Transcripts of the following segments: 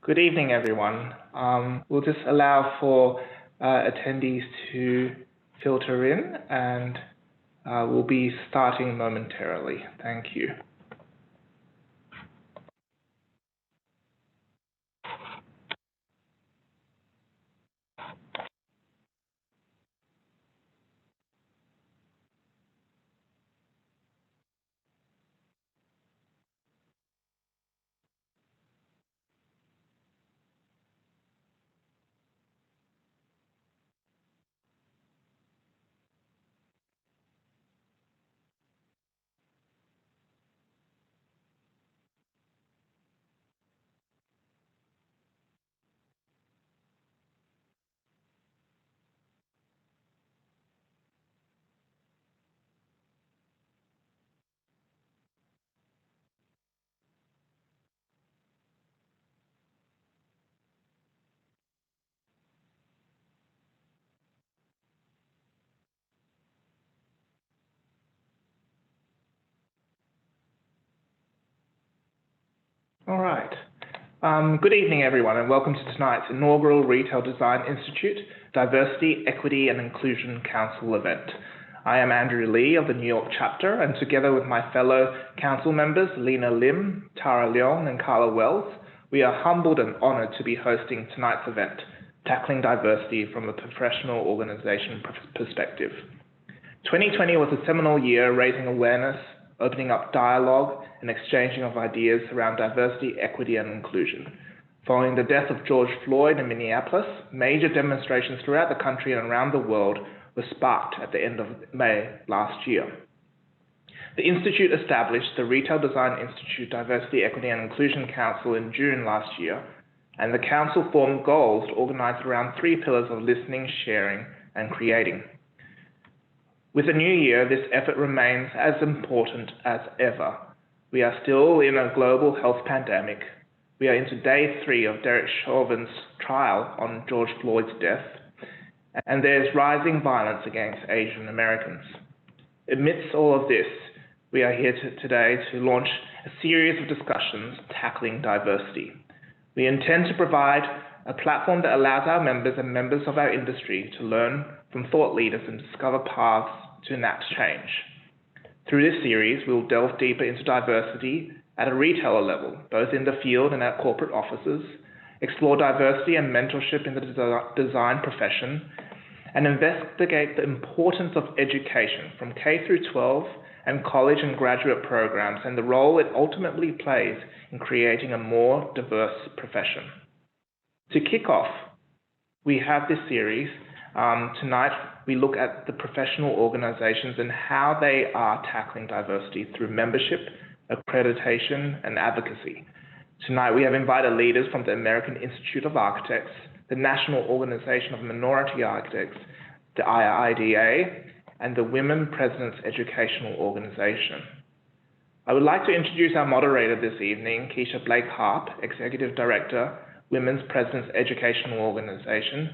Good evening, everyone. We'll just allow for attendees to filter in, and we'll be starting momentarily. Thank you. All right. Good evening, everyone, and welcome to tonight's inaugural Retail Design Institute Diversity, Equity and Inclusion Council event. I am Andrew Lee of the New York chapter, and together with my fellow council members, Lena Lim, Tara Leong, and Carla Wells, we are humbled and honored to be hosting tonight's event, Tackling Diversity from a Professional Organization Perspective. 2020 was a seminal year raising awareness, opening up dialogue and exchanging of ideas around diversity, equity, and inclusion. Following the death of George Floyd in Minneapolis, major demonstrations throughout the country and around the world were sparked at the end of May last year. The Institute established the Retail Design Institute Diversity, Equity, and Inclusion Council in June last year, and the council formed goals organized around 3 pillars of listening, sharing, and creating. With the new year, this effort remains as important as ever. We are still in a global health pandemic. We are into day 3 of Derek Chauvin's trial on George Floyd's death, and there's rising violence against Asian Americans. Amidst all of this, we are here today to launch a series of discussions tackling diversity. We intend to provide a platform that allows our members and members of our industry to learn from thought leaders and discover paths to enact change. Through this series, we'll delve deeper into diversity at a retailer level, both in the field and at corporate offices, explore diversity and mentorship in the design profession, and investigate the importance of education from K through 12 and college and graduate programs and the role it ultimately plays in creating a more diverse profession. To kick off, we have this series. Tonight, we look at the professional organizations and how they are tackling diversity through membership, accreditation, and advocacy. Tonight, we have invited leaders from the American Institute of Architects, the National Organization of Minority Architects, the IIDA, and the Women Presidents Educational Organization. I would like to introduce our moderator this evening, Keisha Blake Harp, Executive Director, Women's Presidents Educational Organization.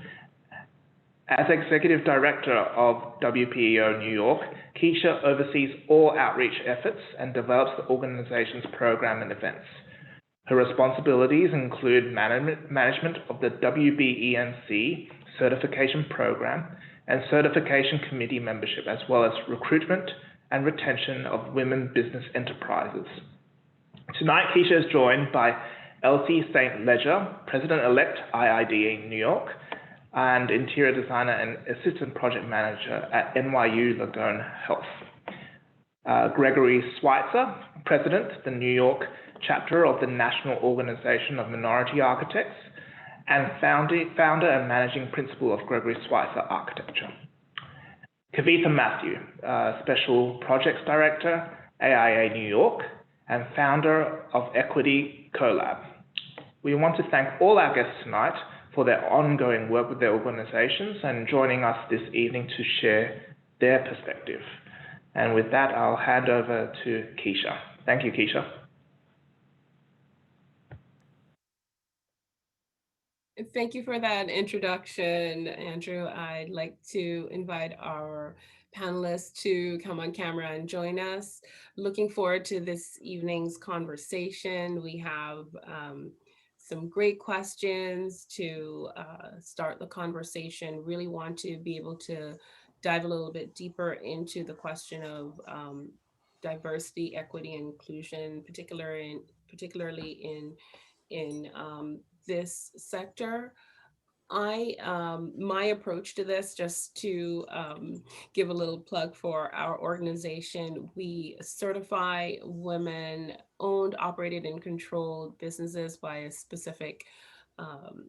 As Executive Director of WPEO New York, Keisha oversees all outreach efforts and develops the organization's program and events. Her responsibilities include management of the WBENC certification program and certification committee membership, as well as recruitment and retention of women business enterprises. Tonight, Keisha is joined by Elsie St. Ledger, President-elect IIDA New York, and Interior Designer and Assistant Project Manager at NYU Langone Health. Gregory Schweitzer, President, the New York chapter of the National Organization of Minority Architects, and founder and managing principal of Gregory Schweitzer Architecture. Kavitha Matthew, Special Projects Director, AIA New York, and founder of Equity CoLab. We want to thank all our guests tonight for their ongoing work with their organizations and joining us this evening to share their perspective. And with that, I'll hand over to Keisha. Thank you, Keisha. Thank you for that introduction, Andrew. I'd like to invite our panelists to come on camera and join us. Looking forward to this evening's conversation. We have some great questions to start the conversation. Really want to be able to dive a little bit deeper into the question of diversity, equity, and inclusion, particularly in this sector. My approach to this, just to give a little plug for our organization, we certify women owned, operated, and controlled businesses by a specific um,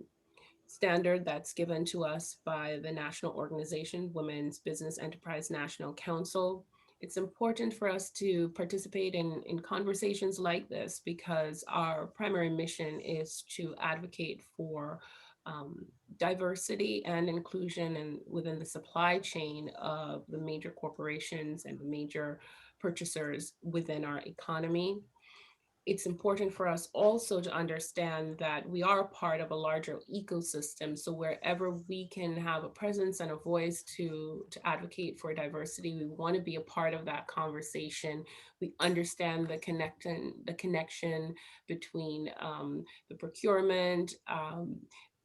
standard that's given to us by the national organization, Women's Business Enterprise National Council. It's important for us to participate in conversations like this because our primary mission is to advocate for diversity and inclusion and within the supply chain of the major corporations and the major purchasers within our economy. It's important for us also to understand that we are part of a larger ecosystem. So wherever we can have a presence and a voice to advocate for diversity, we want to be a part of that conversation. We understand the connection between the procurement,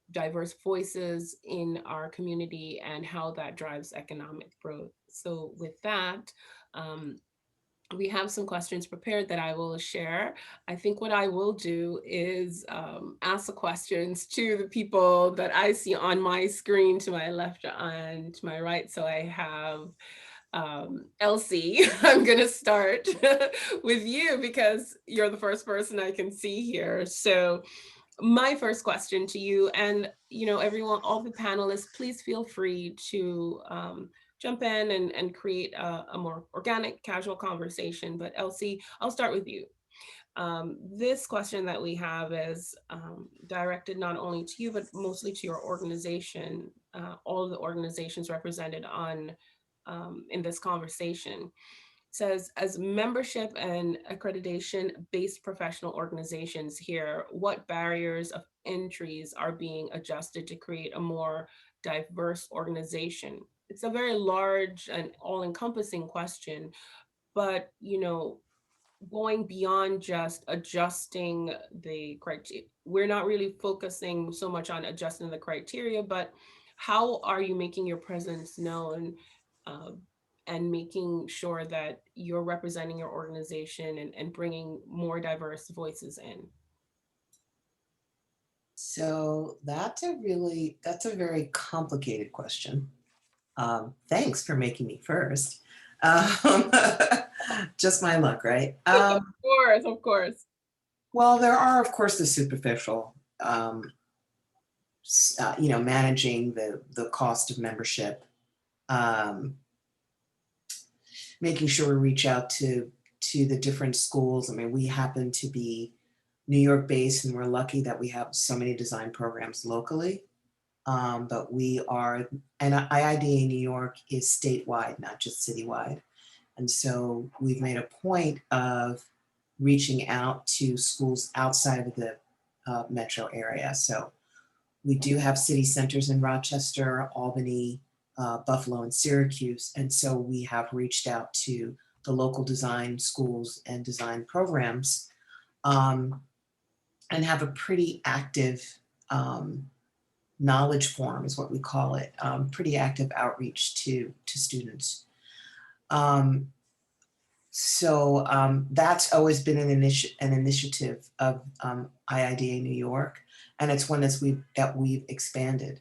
diverse voices in our community, and how that drives economic growth. So with that, we have some questions prepared that I will share. I think what I will do is ask the questions to the people that I see on my screen to my left and to my right. So I have Elsie. I'm going to start with you because you're the first person I can see here. So my first question to you, and everyone, all the panelists, please feel free to jump in and create a more organic, casual conversation. But Elsie, I'll start with you. This question that we have is directed not only to you, but mostly to your organization, all of the organizations represented in this conversation. Says, as membership and accreditation-based professional organizations here, what barriers of entries are being adjusted to create a more diverse organization? It's a very large and all-encompassing question, but going beyond just adjusting the criteria, we're not really focusing so much on adjusting the criteria, but how are you making your presence known uh, and making sure that you're representing your organization and bringing more diverse voices in? So that's a very complicated question. Thanks for making me first. Um, just my luck, right? Of course. Well, there are, of course, the superficial, managing the cost of membership, making sure we reach out to the different schools. I mean, we happen to be New York based, and we're lucky that we have so many design programs locally. But we are, and IIDA New York is statewide, not just citywide. And so we've made a point of reaching out to schools outside of the metro area. So we do have city centers in Rochester, Albany, Buffalo, and Syracuse. And so we have reached out to the local design schools and design programs and have a pretty active knowledge forum is what we call it, pretty active outreach to students. So that's always been an initiative of IIDA New York, and it's one that we've expanded.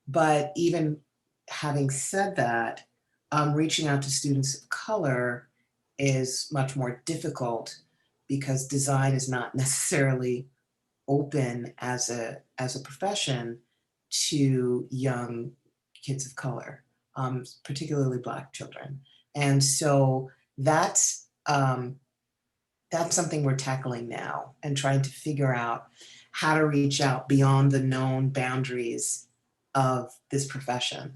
But even having said that, reaching out to students of color is much more difficult because design is not necessarily open as a profession to young kids of color, particularly Black children. And so that's something we're tackling now and trying to figure out how to reach out beyond the known boundaries of this profession.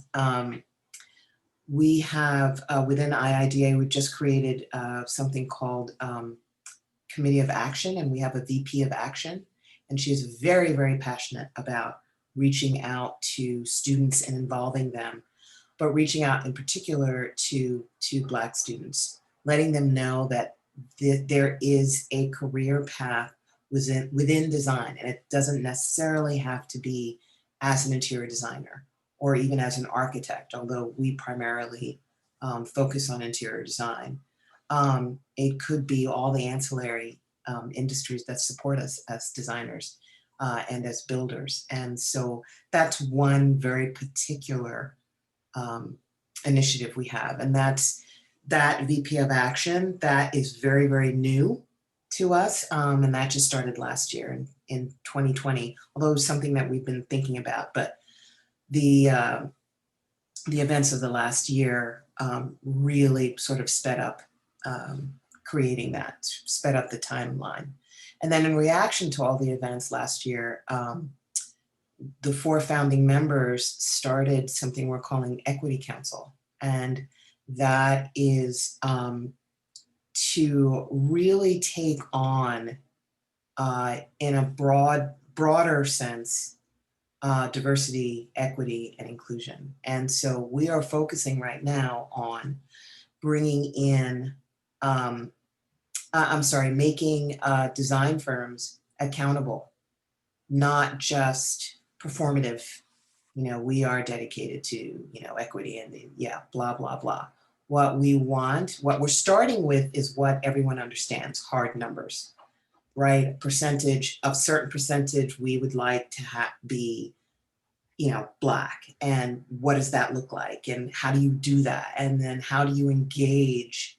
We have within IIDA, we've just created something called Committee of Action, and we have a VP of Action. And she is very, very passionate about reaching out to students and involving them, but reaching out in particular to Black students, letting them know that there is a career path within design. And it doesn't necessarily have to be as an interior designer or even as an architect, although we primarily focus on interior design. It could be all the ancillary industries that support us as designers and as builders. And so that's one very particular initiative we have. And that's that VP of Action that is very, very new to us. And that just started last year in 2020, although it was something that we've been thinking about. But the events of the last year really sort of sped up creating that, sped up the timeline. And then in reaction to all the events last year, the 4 founding members started something we're calling Equity Council. And that is to really take on, in a broader sense, diversity, equity, and inclusion. And so we are focusing right now on bringing in, making design firms accountable, not just performative. We are dedicated to, equity and blah, blah, blah. What we want, what we're starting with is what everyone understands, hard numbers, right? A certain percentage we would like to be, Black. And what does that look like? And how do you do that? And then how do you engage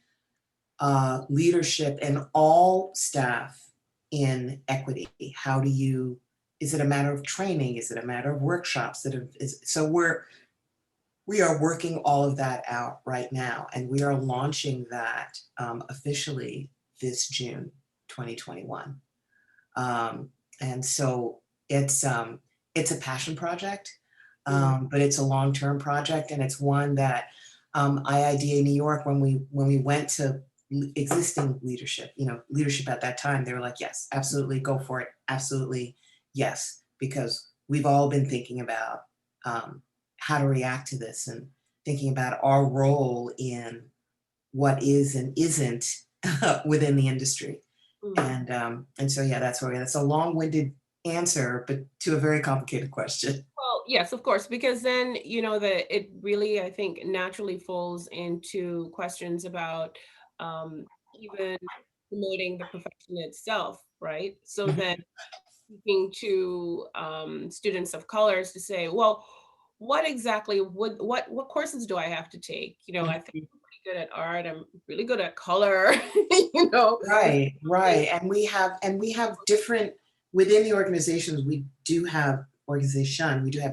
leadership and all staff in equity? Is it a matter of training? Is it a matter of workshops so we are working all of that out right now, and we are launching that officially this June 2021. And so it's a passion project, but it's a long-term project, and it's one that IIDA New York, when we went to existing leadership, leadership at that time, they were like, yes, absolutely, go for it, absolutely, yes, because we've all been thinking about how to react to this and thinking about our role in what is and isn't within the industry. And so, yeah, that's a long-winded answer, but to a very complicated question. Well, yes, of course, because then, it really, I think, naturally falls into questions about even promoting the profession itself, right? So then speaking to students of colors to say, well, what exactly what courses do I have to take? I think I'm pretty good at art. I'm really good at color. Right. And we have different, within the organizations, we do have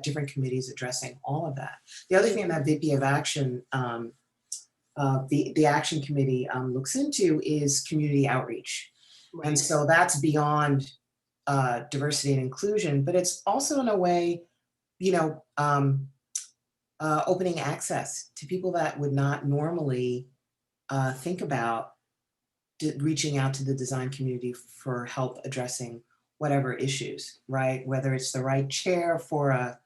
different committees addressing all of that. The other thing that VP of Action, the Action Committee looks into is community outreach. Right. And so that's beyond diversity and inclusion, but it's also in a way, opening access to people that would not normally think about reaching out to the design community for help addressing whatever issues, right? Whether it's the right chair for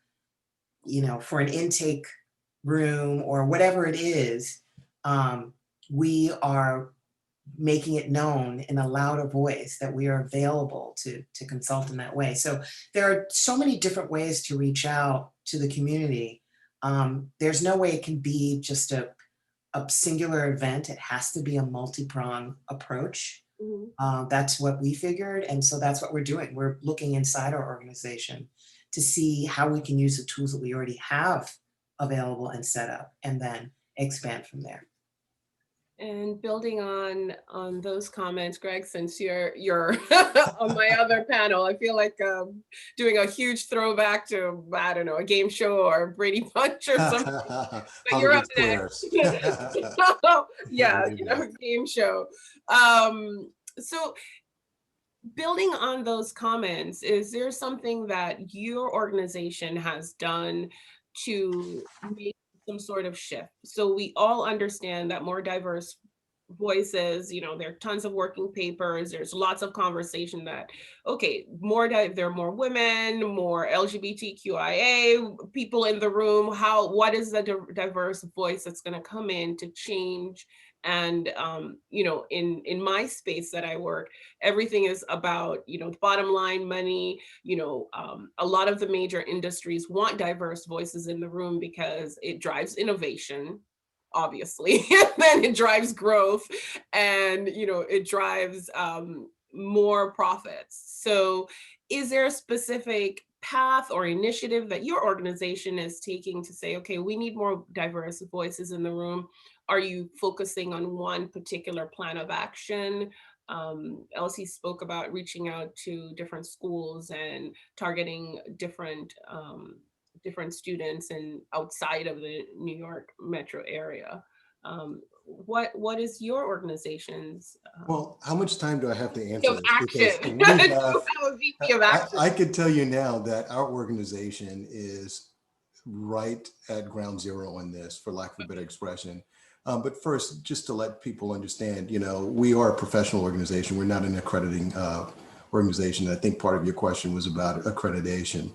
for an intake room or whatever it is, we are making it known in a louder voice that we are available to consult in that way. So there are so many different ways to reach out to the community. There's no way it can be just a singular event. It has to be a multi-pronged approach. That's what we figured. And so that's what we're doing. We're looking inside our organization to see how we can use the tools that we already have available and set up, and then expand from there. And building on those comments, Greg, since you're on my other panel, I feel like doing a huge throwback to, I don't know, a game show or Brady Bunch or something. But you're up next. Yeah, game show. So building on those comments, is there something that your organization has done to make some sort of shift? So we all understand that more diverse voices, there are tons of working papers, there's lots of conversation that, okay, there are more women, more LGBTQIA people in the room. What is the diverse voice that's going to come in to change And you know, in my space that I work, everything is about, you know, bottom line money. You know, a lot of the major industries want diverse voices in the room because it drives innovation, obviously, and then it drives growth, and you know, it drives more profits. So is there a specific path or initiative that your organization is taking to say, okay, we need more diverse voices in the room? Are you focusing on one particular plan of action? Elsie spoke about reaching out to different schools and targeting different students and outside of the New York metro area. What is your organization's Well, how much time do I have to answer of this? action? Because Do we you have, have a VP of action? I could tell you now that our organization is right at ground zero on this, for lack of a better expression. But first, just to let people understand, you know, we are a professional organization. We're not an accrediting organization. I think part of your question was about accreditation.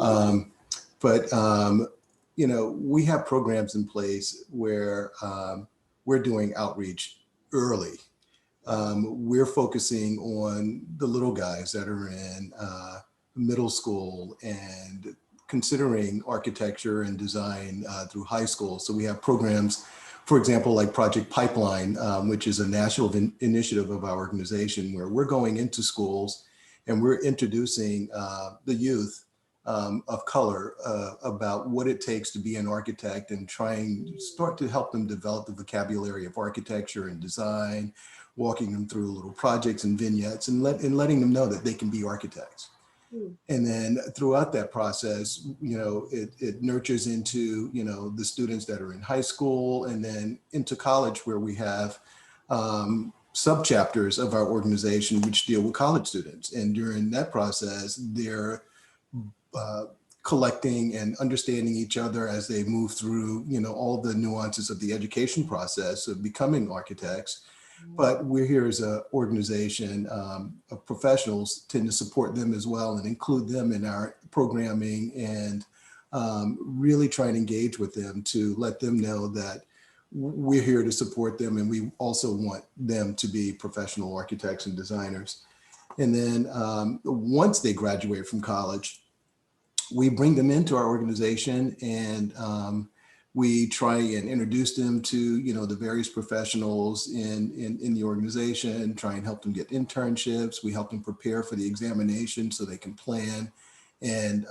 Um, but you know, we have programs in place where we're doing outreach early. We're focusing on the little guys that are in middle school and considering architecture and design through high school. So we have programs, for example, like Project Pipeline, which is a national initiative of our organization, where we're going into schools and we're introducing the youth of color about what it takes to be an architect, and trying to start to help them develop the vocabulary of architecture and design, walking them through little projects and vignettes, and letting them know that they can be architects. And then throughout that process, you know, it nurtures into, you know, the students that are in high school and then into college, where we have sub-chapters of our organization which deal with college students. And during that process, they're collecting and understanding each other as they move through, you know, all the nuances of the education process of becoming architects. But we're here as an organization of professionals, tend to support them as well and include them in our programming, and really try and engage with them to let them know that we're here to support them, and we also want them to be professional architects and designers. And then once they graduate from college, we bring them into our organization, and we try and introduce them to, you know, the various professionals in the organization, try and help them get internships. We help them prepare for the examination so they can plan and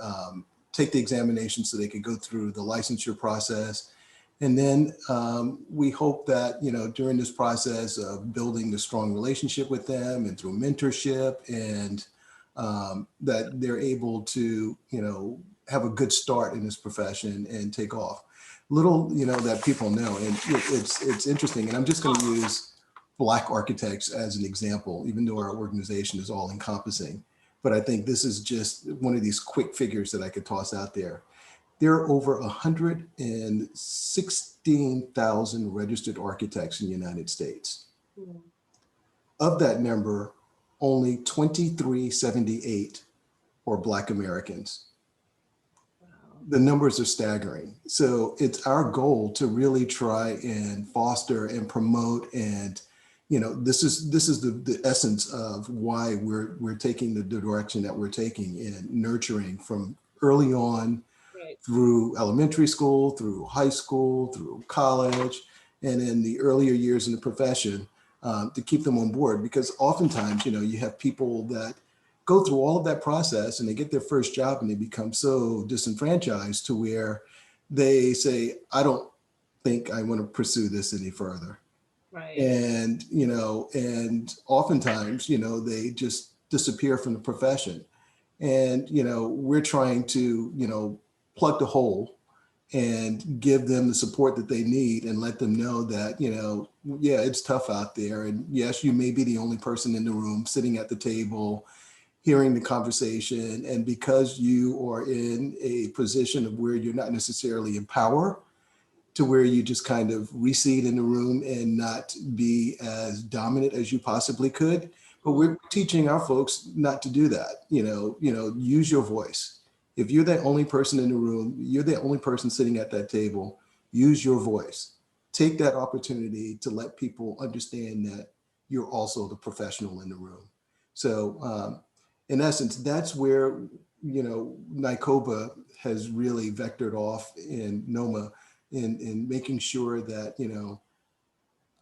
take the examination so they can go through the licensure process. And then we hope that, you know, during this process of building a strong relationship with them and through mentorship, and that they're able to, you know, have a good start in this profession and take off. Little, you know, that people know, and it's interesting. And I'm just going to use Black architects as an example, even though our organization is all encompassing. But I think this is just one of these quick figures that I could toss out there. There are over 116,000 registered architects in the United States. Of that number, only 2,378 are Black Americans. The numbers are staggering. So it's our goal to really try and foster and promote, and, you know, this is the essence of why we're taking the direction that we're taking in nurturing from early on, Right. through elementary school, through high school, through college, and in the earlier years in the profession, to keep them on board. Because oftentimes, you know, you have people that go through all of that process and they get their first job and they become so disenfranchised to where they say, I don't think I want to pursue this any further. Right. And, you know, and oftentimes, you know, they just disappear from the profession. And, you know, we're trying to, you know, plug the hole and give them the support that they need, and let them know that, you know, yeah, it's tough out there. And yes, you may be the only person in the room sitting at the table, hearing the conversation. And because you are in a position of where you're not necessarily in power, to where you just kind of recede in the room and not be as dominant as you possibly could. But we're teaching our folks not to do that. You know, use your voice. If you're the only person in the room, you're the only person sitting at that table, use your voice. take that opportunity to let people understand that you're also the professional in the room. So in essence, that's where, NYCOBA has really vectored off in NOMA in making sure that,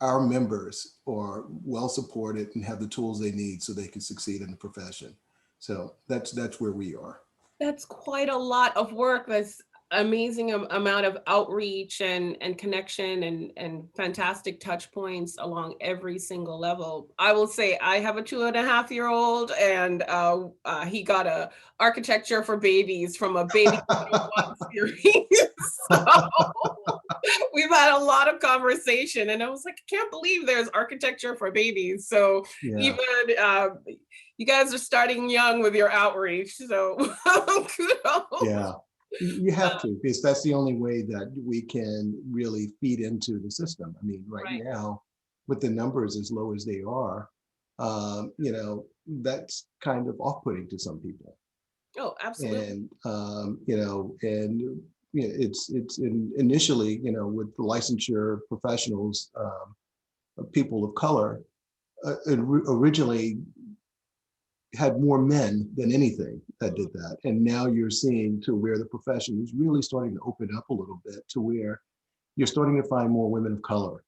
our members are well supported and have the tools they need so they can succeed in the profession. So that's where we are. That's quite a lot of work. That's amazing amount of outreach and connection and fantastic touch points along every single level. I will say I have a 2.5-year-old, and he got a architecture for babies from a baby 101 series. So we've had a lot of conversation, and I was like, I can't believe there's architecture for babies. So Yeah. even you guys are starting young with your outreach, so kudos. Yeah, you have to, because that's the only way that we can really feed into the system. I mean, right Right. now, with the numbers as low as they are, that's kind of off-putting to some people. Oh, absolutely. And initially, with the licensure professionals, people of color, originally had more men than anything that did that. And now you're seeing to where the profession is really starting to open up a little bit, to where you're starting to find more women of color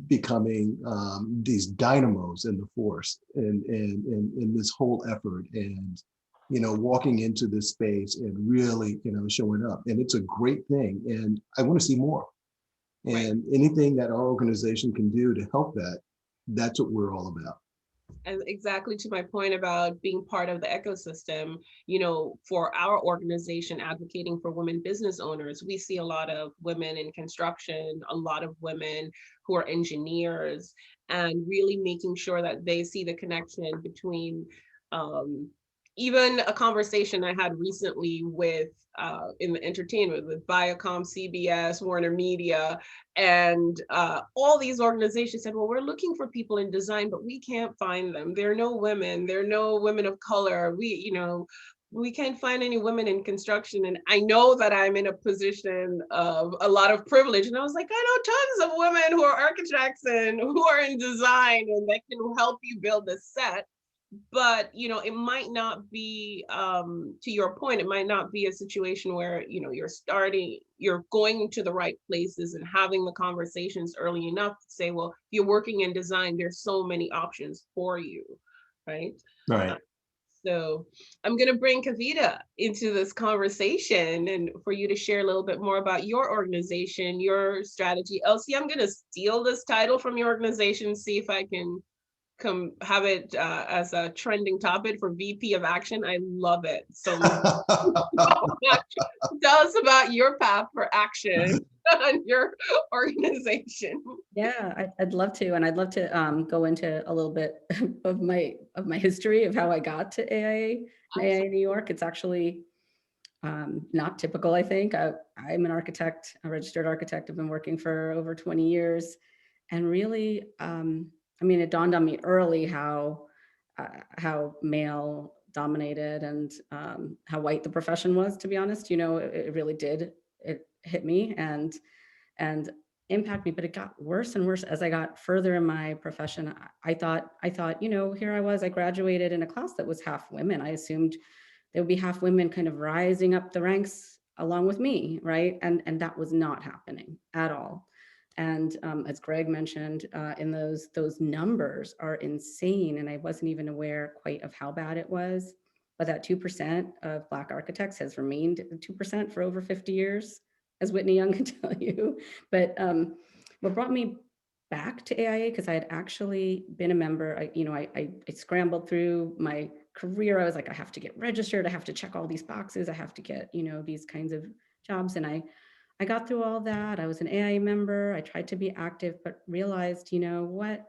becoming these dynamos in the force and in this whole effort, and walking into this space and really showing up. And it's a great thing, and I want to see more. And anything that our organization can do to help that, that's what we're all about. And exactly to my point about being part of the ecosystem, for our organization advocating for women business owners, we see a lot of women in construction, a lot of women who are engineers, and really making sure that they see the connection between even a conversation I had recently with in the entertainment with Viacom, CBS, Warner Media, and all these organizations said, well, we're looking for people in design, but we can't find them. There are no women of color. We can't find any women in construction. And I know that I'm in a position of a lot of privilege. And I was like, I know tons of women who are architects and who are in design and that can help you build a set. But it might not be, to your point, it might not be a situation where you're going to the right places and having the conversations early enough to say, well, if you're working in design, there's so many options for you, right? Right. So I'm going to bring Kavita into this conversation and for you to share a little bit more about your organization, your strategy. Elsie, I'm going to steal this title from your organization, see if I can come have it as a trending topic for VP of Action. I love it so much. Tell us about your path for action on your organization. Yeah, I'd love to, and I'd love to go into a little bit of my history of how I got to AIA New York. It's actually not typical, I think. I'm an architect, a registered architect. I've been working for over 20 years, and really, it dawned on me early how male dominated and how white the profession was, to be honest. It really did. It hit me and impact me, but it got worse and worse as I got further in my profession. I thought, here I was, I graduated in a class that was half women. I assumed there would be half women kind of rising up the ranks along with me, right? And that was not happening at all. And as Greg mentioned, in those numbers are insane. And I wasn't even aware quite of how bad it was. But that 2% of Black architects has remained 2% for over 50 years, as Whitney Young can tell you. But what brought me back to AIA, because I had actually been a member, I scrambled through my career. I was like, I have to get registered. I have to check all these boxes. I have to get, these kinds of jobs. And I got through all that. I was an AIA member. I tried to be active, but realized, what?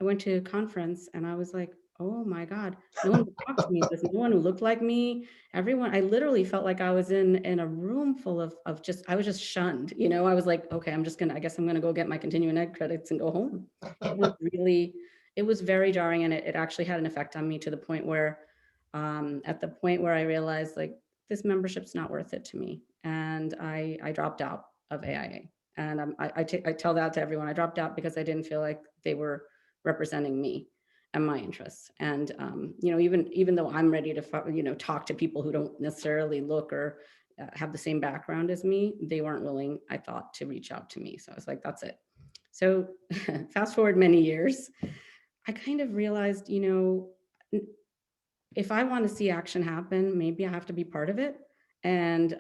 I went to a conference and I was like, oh my God, no one would talk to me. There's no one who looked like me. Everyone, I literally felt like I was in a room full of I was just shunned. I was like, okay, I guess I'm gonna go get my continuing ed credits and go home. It was very jarring, and it actually had an effect on me to the point where, at the point where I realized, like, this membership's not worth it to me. And I dropped out of AIA. And I tell that to everyone. I dropped out because I didn't feel like they were representing me and my interests. And, you know, even though I'm ready to, you know, talk to people who don't necessarily look or have the same background as me, they weren't willing, I thought, to reach out to me. So I was like, that's it. So fast forward many years, I kind of realized, you know, if I want to see action happen, maybe I have to be part of it. And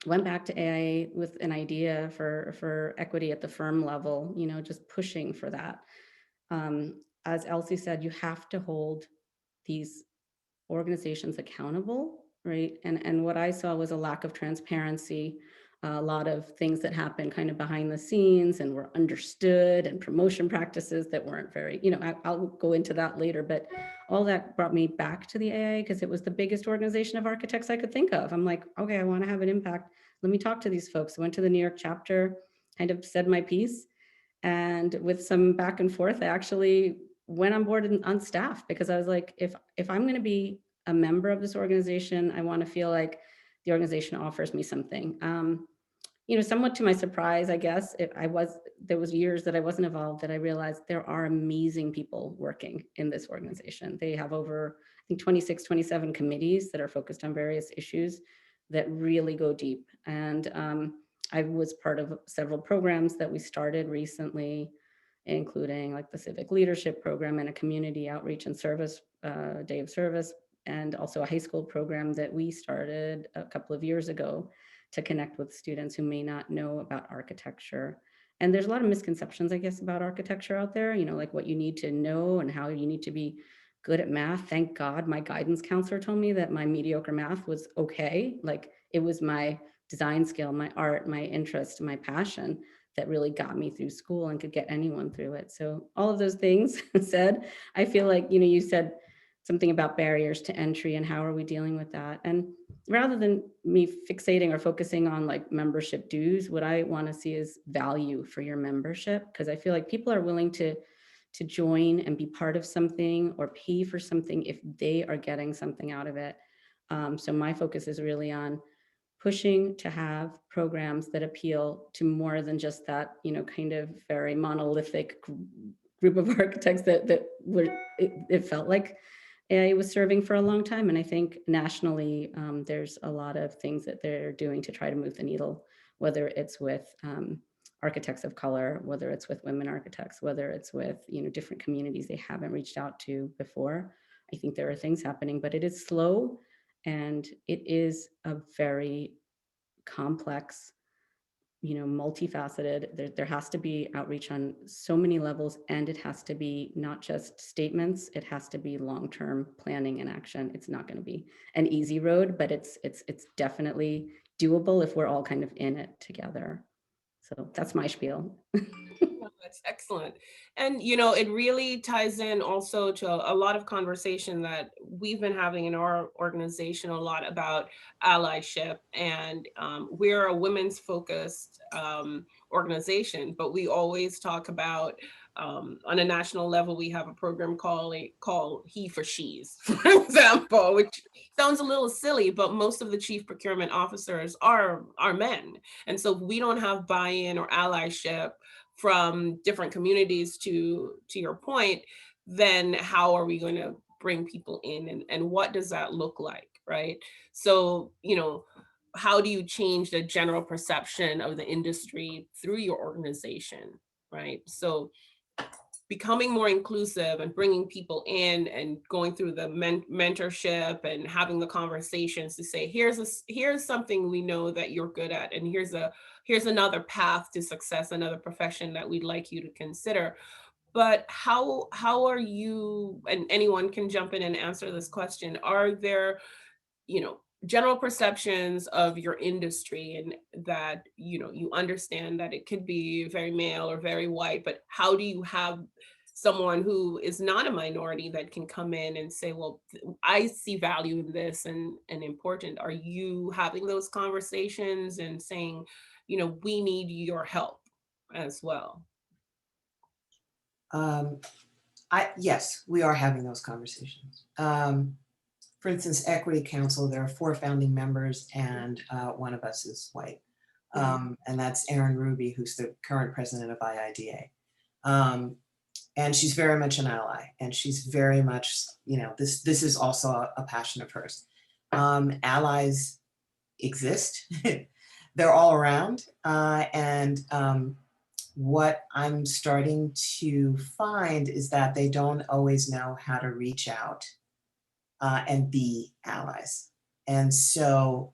went back to AIA with an idea for equity at the firm level, you know, just pushing for that. As Elsie said, you have to hold these organizations accountable, right? And what I saw was a lack of transparency, a lot of things that happened kind of behind the scenes and were understood, and promotion practices that weren't very, you know, I'll go into that later, but all that brought me back to the AIA because it was the biggest organization of architects I could think of. I'm like, okay, I want to have an impact. Let me talk to these folks. I went to the New York chapter, kind of said my piece, and with some back and forth, I actually went on board and on staff because I was like, if I'm going to be a member of this organization, I want to feel like the organization offers me something. You know, somewhat to my surprise, I guess, there was years that I wasn't involved that I realized there are amazing people working in this organization. They have over, I think, 26, 27 committees that are focused on various issues that really go deep. And I was part of several programs that we started recently, including like the Civic Leadership Program and a community outreach and service, day of service, and also a high school program that we started a couple of years ago to connect with students who may not know about architecture. And there's a lot of misconceptions, I guess, about architecture out there, you know, like what you need to know and how you need to be good at math. Thank God my guidance counselor told me that my mediocre math was okay. Like it was my design skill, my art, my interest, my passion that really got me through school and could get anyone through it. So all of those things said, I feel like, you know, you said something about barriers to entry and how are we dealing with that? And rather than me fixating or focusing on like membership dues, what I want to see is value for your membership, because I feel like people are willing to join and be part of something or pay for something if they are getting something out of it. So my focus is really on pushing to have programs that appeal to more than just that, you know, kind of very monolithic group of architects that were, it felt like AIA was serving for a long time. And I think nationally, there's a lot of things that they're doing to try to move the needle, whether it's with architects of color, whether it's with women architects, whether it's with, you know, different communities they haven't reached out to before. I think there are things happening, but it is slow and it is a very complex, you know, multifaceted. There has to be outreach on so many levels, and it has to be not just statements, it has to be long-term planning and action. It's not going to be an easy road, but it's definitely doable if we're all kind of in it together. So that's my spiel. Oh, that's excellent. And, you know, it really ties in also to a lot of conversation that we've been having in our organization a lot about allyship. And we're a women's focused organization, but we always talk about on a national level, we have a program called He for She's, for example, which sounds a little silly, but most of the chief procurement officers are men. And so we don't have buy-in or allyship from different communities, to your point, then how are we going to bring people in, and what does that look like, right? So, you know, how do you change the general perception of the industry through your organization, right? So becoming more inclusive and bringing people in and going through the mentorship and having the conversations to say, here's something we know that you're good at, and here's another path to success, another profession that we'd like you to consider. But how are you, and anyone can jump in and answer this question, are there, you know, general perceptions of your industry, and that, you know, you understand that it could be very male or very white, but how do you have someone who is not a minority that can come in and say, well, I see value in this and important? Are you having those conversations and saying, you know, we need your help as well? Yes, we are having those conversations. For instance, Equity Council, there are 4 founding members, and one of us is white. And that's Erin Ruby, who's the current president of IIDA. And she's very much an ally, and she's very much, this is also a passion of hers. Allies exist. They're all around. And what I'm starting to find is that they don't always know how to reach out and be allies. And so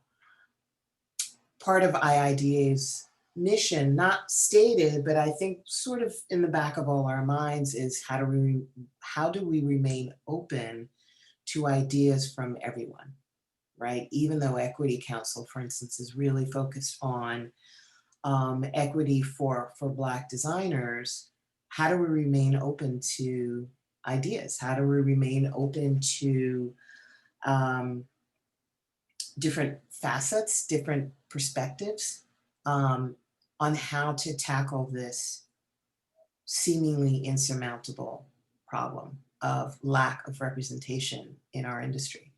part of IIDA's mission, not stated, but I think sort of in the back of all our minds, is how do we remain open to ideas from everyone, right? Even though Equity Council, for instance, is really focused on equity for Black designers, how do we remain open to ideas? How do we remain open to different facets, different perspectives on how to tackle this seemingly insurmountable problem of lack of representation in our industry?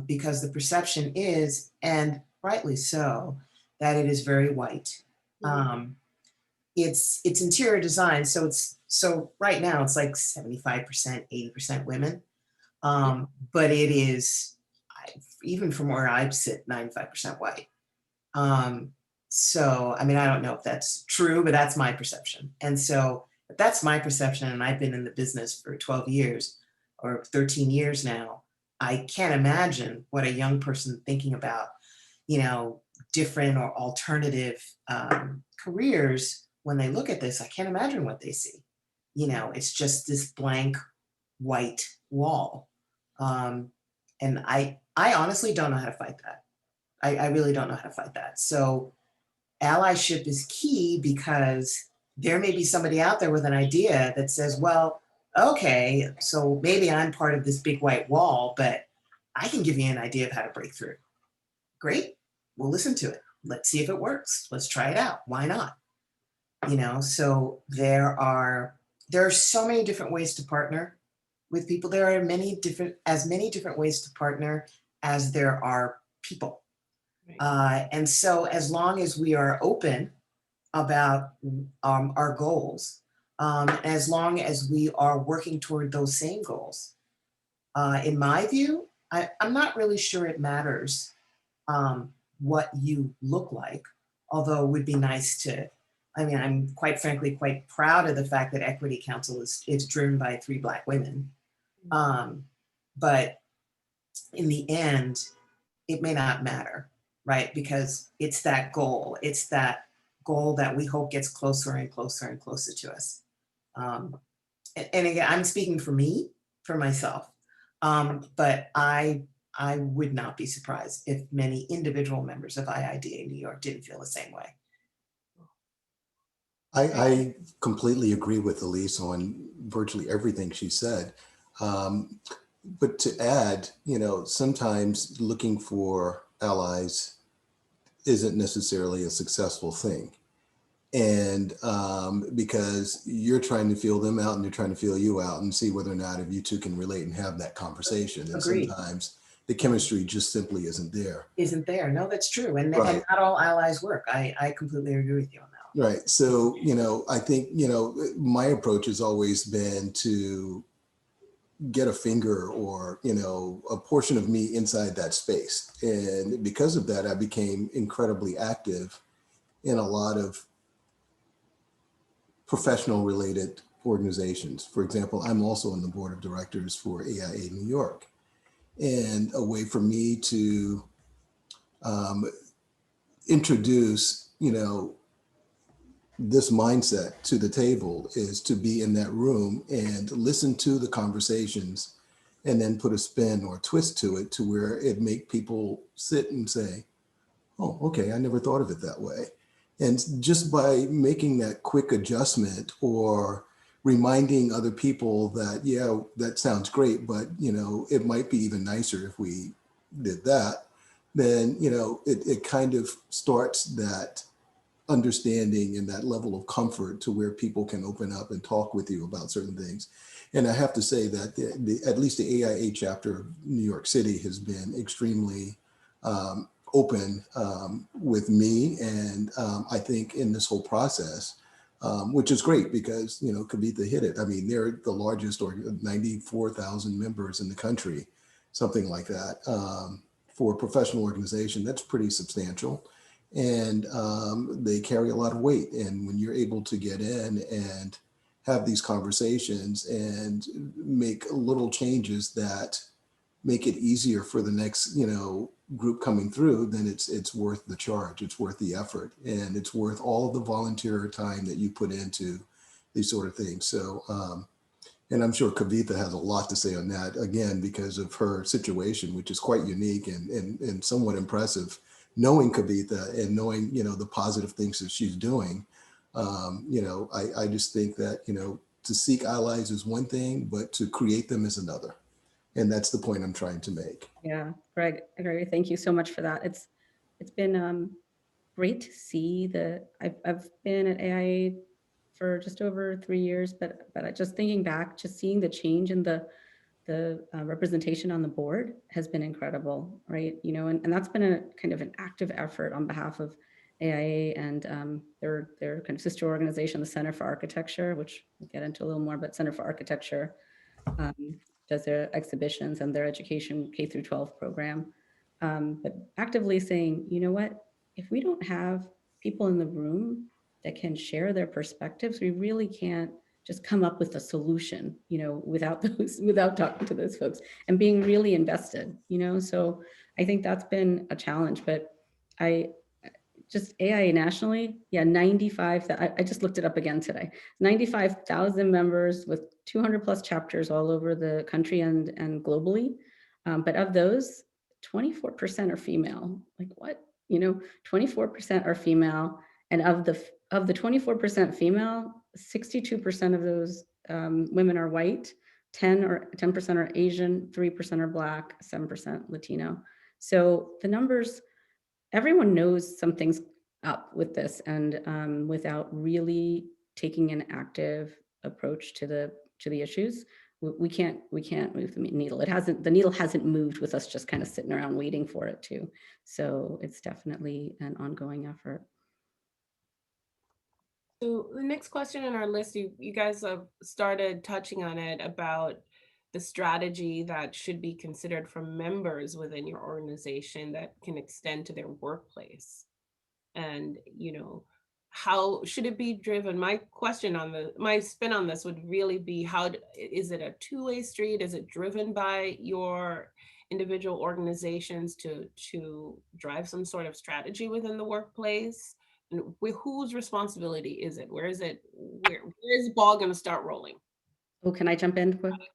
Because the perception is, and rightly so, that it is very white. It's interior design, so right now it's like 75%, 80% women, but it is, even from where I sit, 95% white. So, I mean, I don't know if that's true, but that's my perception. And so if that's my perception, and I've been in the business for 12 years or 13 years now, I can't imagine what a young person thinking about, different or alternative careers, when they look at this, I can't imagine what they see. It's just this blank white wall. And I honestly don't know how to fight that. I really don't know how to fight that. So allyship is key, because there may be somebody out there with an idea that says, well, okay, so maybe I'm part of this big white wall, but I can give you an idea of how to break through. Great, we'll listen to it. Let's see if it works. Let's try it out. Why not? So there are so many different ways to partner with people. There are as many different ways to partner as there are people. Right. And so as long as we are open about our goals, as long as we are working toward those same goals, in my view, I'm not really sure it matters what you look like, although it would be nice to, I'm quite frankly quite proud of the fact that Equity Council is driven by 3 Black women. But in the end, it may not matter, right? Because it's that goal. It's that goal that we hope gets closer and closer and closer to us. And again, I'm speaking for myself, but I would not be surprised if many individual members of IIDA New York didn't feel the same way. I completely agree with Elise on virtually everything she said. But to add, sometimes looking for allies isn't necessarily a successful thing. And because you're trying to feel them out and they're trying to feel you out and see whether or not if you two can relate and have that conversation. And Agreed. Sometimes the chemistry just simply isn't there. No, that's true. And, right. And not all allies work. I completely agree with you on that. Right. So, I think, my approach has always been to get a finger or, a portion of me inside that space. And because of that, I became incredibly active in a lot of professional related organizations. For example, I'm also on the board of directors for AIA New York. And a way for me to introduce, this mindset to the table is to be in that room and listen to the conversations and then put a spin or twist to it to where it make people sit and say, oh, okay, I never thought of it that way. And just by making that quick adjustment or reminding other people that, yeah, that sounds great, but, it might be even nicer if we did that, then, it kind of starts that understanding and that level of comfort to where people can open up and talk with you about certain things. And I have to say that at least the AIA chapter of New York City has been extremely open with me, and I think in this whole process, which is great because, you know, Kavitha hit it. I mean, they're the largest, or 94,000 members in the country, something like that. For a professional organization, that's pretty substantial. And they carry a lot of weight. And when you're able to get in and have these conversations and make little changes that make it easier for the next, you know, group coming through, then it's worth the charge, it's worth the effort, and it's worth all of the volunteer time that you put into these sort of things. So, and I'm sure Kavitha has a lot to say on that, again, because of her situation, which is quite unique and somewhat impressive. Knowing Kavitha and knowing, you know, the positive things that she's doing, you know, I just think that, you know, to seek allies is one thing, but to create them is another. And that's the point I'm trying to make. Yeah, Gregory, thank you so much for that. It's been great to see I've been at AIA for just over 3 years, but just thinking back, just seeing the change in the representation on the board has been incredible, right? You know, and that's been a kind of an active effort on behalf of AIA and their kind of sister organization, the Center for Architecture, which we'll get into a little more, but Center for Architecture does their exhibitions and their education K through 12 program. But actively saying, you know what, if we don't have people in the room that can share their perspectives, we really can't just come up with a solution, you know, without talking to those folks and being really invested, you know. So I think that's been a challenge, but just AIA nationally, yeah, 95, I just looked it up again today, 95,000 members with 200 plus chapters all over the country and globally. But of those, 24% are female. Like what? You know, 24% are female. And of the 24% female, 62% of those women are white, 10% are Asian, 3% are Black, 7% Latino. So the numbers, everyone knows something's up with this, and without really taking an active approach to the issues, we can't move the needle. The needle hasn't moved with us just kind of sitting around waiting for it to. So it's definitely an ongoing effort. So the next question on our list, you guys have started touching on it about the strategy that should be considered for members within your organization that can extend to their workplace. And, you know, how should it be driven? My spin on this would really be, is it a two-way street? Is it driven by your individual organizations to drive some sort of strategy within the workplace? And whose responsibility is it? Where is the ball going to start rolling? Oh, can I jump in? Absolutely.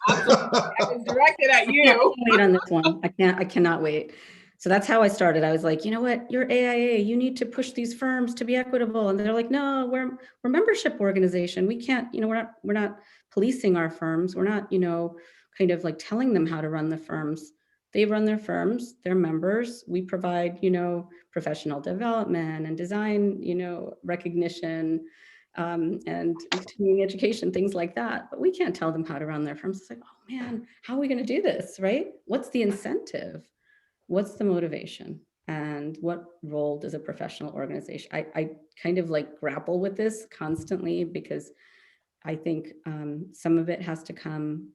I was directed at you. Wait on this one. I cannot wait. So that's how I started. I was like, you know what, you're AIA, you need to push these firms to be equitable. And they're like, no, we're a membership organization. We can't, you know, we're not policing our firms. We're not, you know, kind of like telling them how to run the firms. They run their firms, they're members. We provide, you know, professional development and design, you know, recognition, and continuing education, things like that. But we can't tell them how to run their firms. It's like, oh man, how are we going to do this, right? What's the incentive? What's the motivation? And what role does a professional organization? I kind of like grapple with this constantly because I think some of it has to come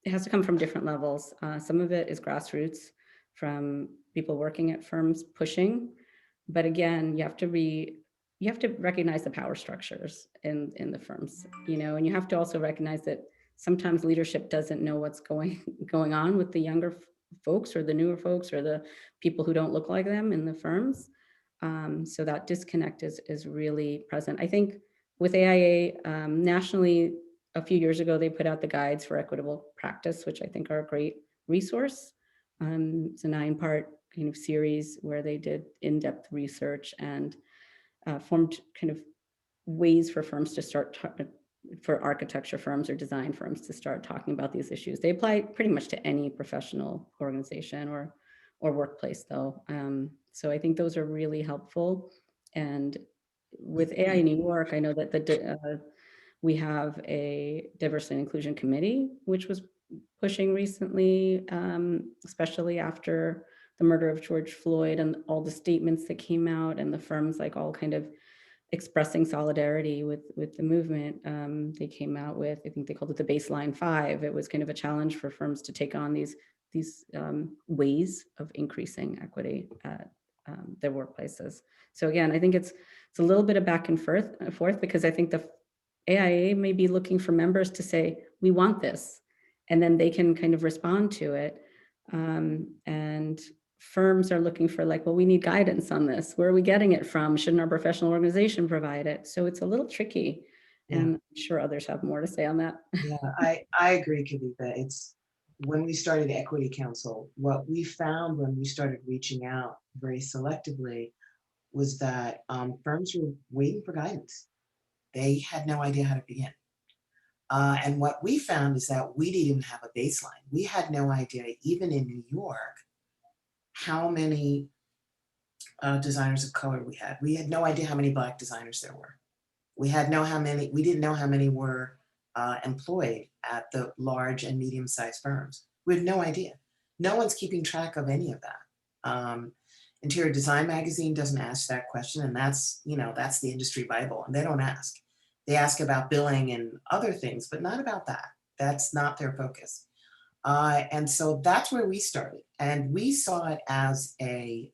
from different levels. Some of it is grassroots from people working at firms pushing. But again, you have to recognize the power structures in the firms, you know, and you have to also recognize that sometimes leadership doesn't know what's going on with the younger folks or the newer folks or the people who don't look like them in the firms. So that disconnect is really present. I think with AIA nationally, a few years ago, they put out the guides for equitable practice, which I think are a great resource. It's a 9-part kind of series where they did in-depth research and formed kind of ways for firms to start for architecture firms or design firms to start talking about these issues. They apply pretty much to any professional organization or workplace though. So I think those are really helpful. And with AIA New York, I know that we have a diversity and inclusion committee, which was pushing recently, especially after the murder of George Floyd and all the statements that came out and the firms like all kind of expressing solidarity with the movement. They came out with, I think they called it the baseline 5. It was kind of a challenge for firms to take on these ways of increasing equity at their workplaces. So again, I think it's a little bit of back and forth because I think the AIA may be looking for members to say, we want this, and then they can kind of respond to it. And firms are looking for like, well, we need guidance on this. Where are we getting it from? Shouldn't our professional organization provide it? So it's a little tricky. Yeah. And I'm sure others have more to say on that. Yeah, I agree, Kavitha. It's when we started Equity Council, what we found when we started reaching out very selectively was that firms were waiting for guidance. They had no idea how to begin. And what we found is that we didn't even have a baseline. We had no idea, even in New York, how many designers of color we had. We had no idea how many Black designers there were. We didn't know how many were employed at the large and medium-sized firms. We had no idea. No one's keeping track of any of that. Interior Design Magazine doesn't ask that question, and that's the industry Bible, and they don't ask. They ask about billing and other things, but not about that. That's not their focus. And so that's where we started, and we saw it as a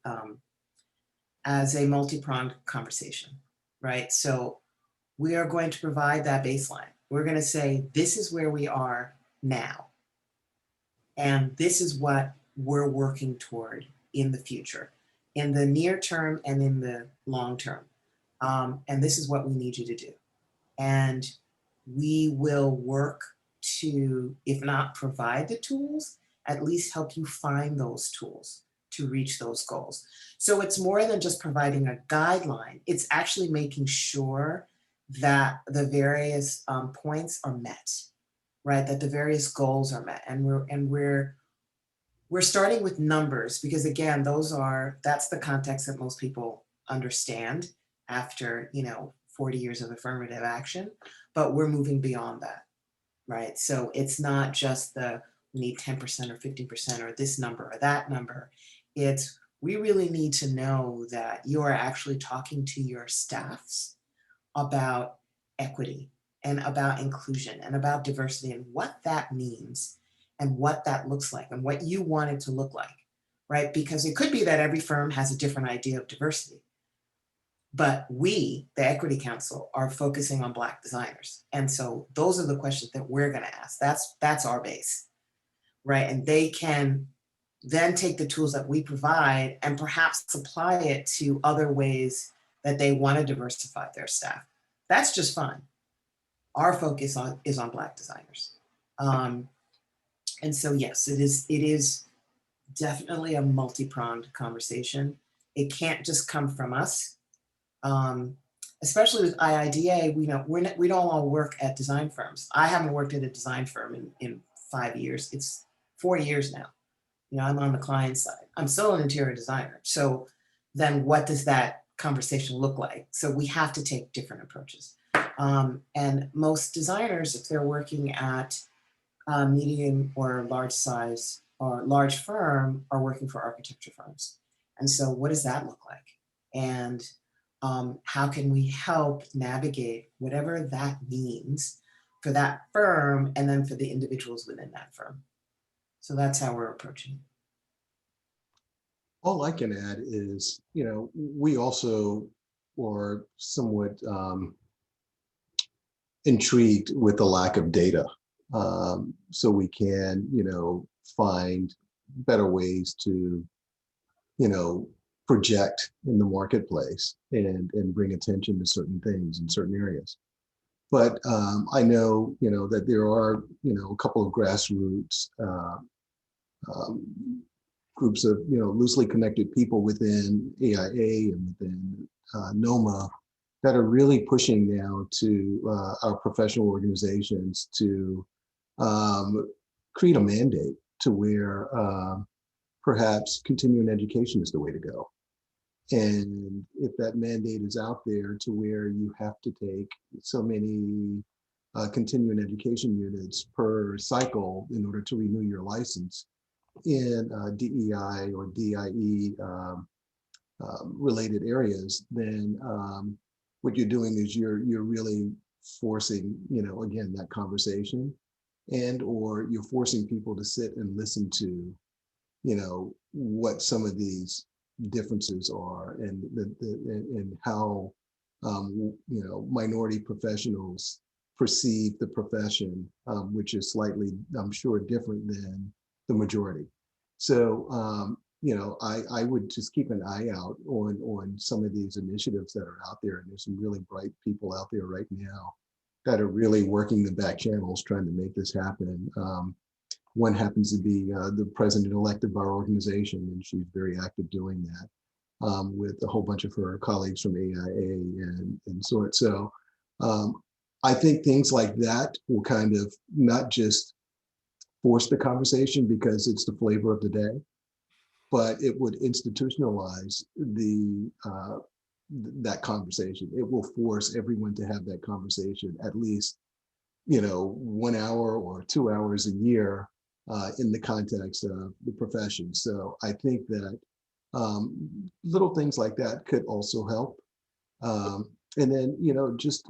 multi-pronged conversation, right? So we are going to provide that baseline. We're going to say, this is where we are now, and this is what we're working toward in the future, in the near term and in the long term. And this is what we need you to do. And we will work to, if not provide the tools, at least help you find those tools to reach those goals. So it's more than just providing a guideline. It's actually making sure that the various points are met, right? That the various goals are met. And we're starting with numbers because, again, that's the context that most people understand after 40 years of affirmative action, but we're moving beyond that, right? So it's not just we need 10% or 50% or this number or that number. It's we really need to know that you are actually talking to your staffs about equity and about inclusion and about diversity and what that means and what that looks like and what you want it to look like, right? Because it could be that every firm has a different idea of diversity. But we, the Equity Council, are focusing on Black designers. And so those are the questions that we're going to ask. That's our base, right? And they can then take the tools that we provide and perhaps apply it to other ways that they want to diversify their staff. That's just fun. Our focus is on Black designers. And so, yes, it is definitely a multi-pronged conversation. It can't just come from us. Especially with IIDA, we don't all work at design firms. I haven't worked at a design firm in 5 years. It's 4 years now. I'm on the client side. I'm still an interior designer. So then what does that conversation look like? So we have to take different approaches. And most designers, if they're working at medium or large size or large firm, are working for architecture firms. And so what does that look like? And how can we help navigate whatever that means for that firm and then for the individuals within that firm? So that's how we're approaching it. All I can add is, we also were somewhat intrigued with the lack of data. So we can, find better ways to, project in the marketplace and bring attention to certain things in certain areas. But I know, that there are, a couple of grassroots groups of, loosely connected people within AIA and within NOMA that are really pushing now to our professional organizations to create a mandate to where perhaps continuing education is the way to go. And if that mandate is out there to where you have to take so many continuing education units per cycle in order to renew your license, in DEI or DIE related areas, then what you're doing is you're really forcing, again, that conversation, and or you're forcing people to sit and listen to, what some of these differences are, and and how minority professionals perceive the profession, which is slightly, I'm sure, different than the majority. So I would just keep an eye out on some of these initiatives that are out there, and there's some really bright people out there right now that are really working the back channels trying to make this happen. One happens to be the president-elect of our organization, and she's very active doing that with a whole bunch of her colleagues from AIA and sort. So I think things like that will kind of not just force the conversation because it's the flavor of the day, but it would institutionalize that conversation. It will force everyone to have that conversation at least 1 hour or 2 hours a year in the context of the profession. So I think that little things like that could also help. And then, just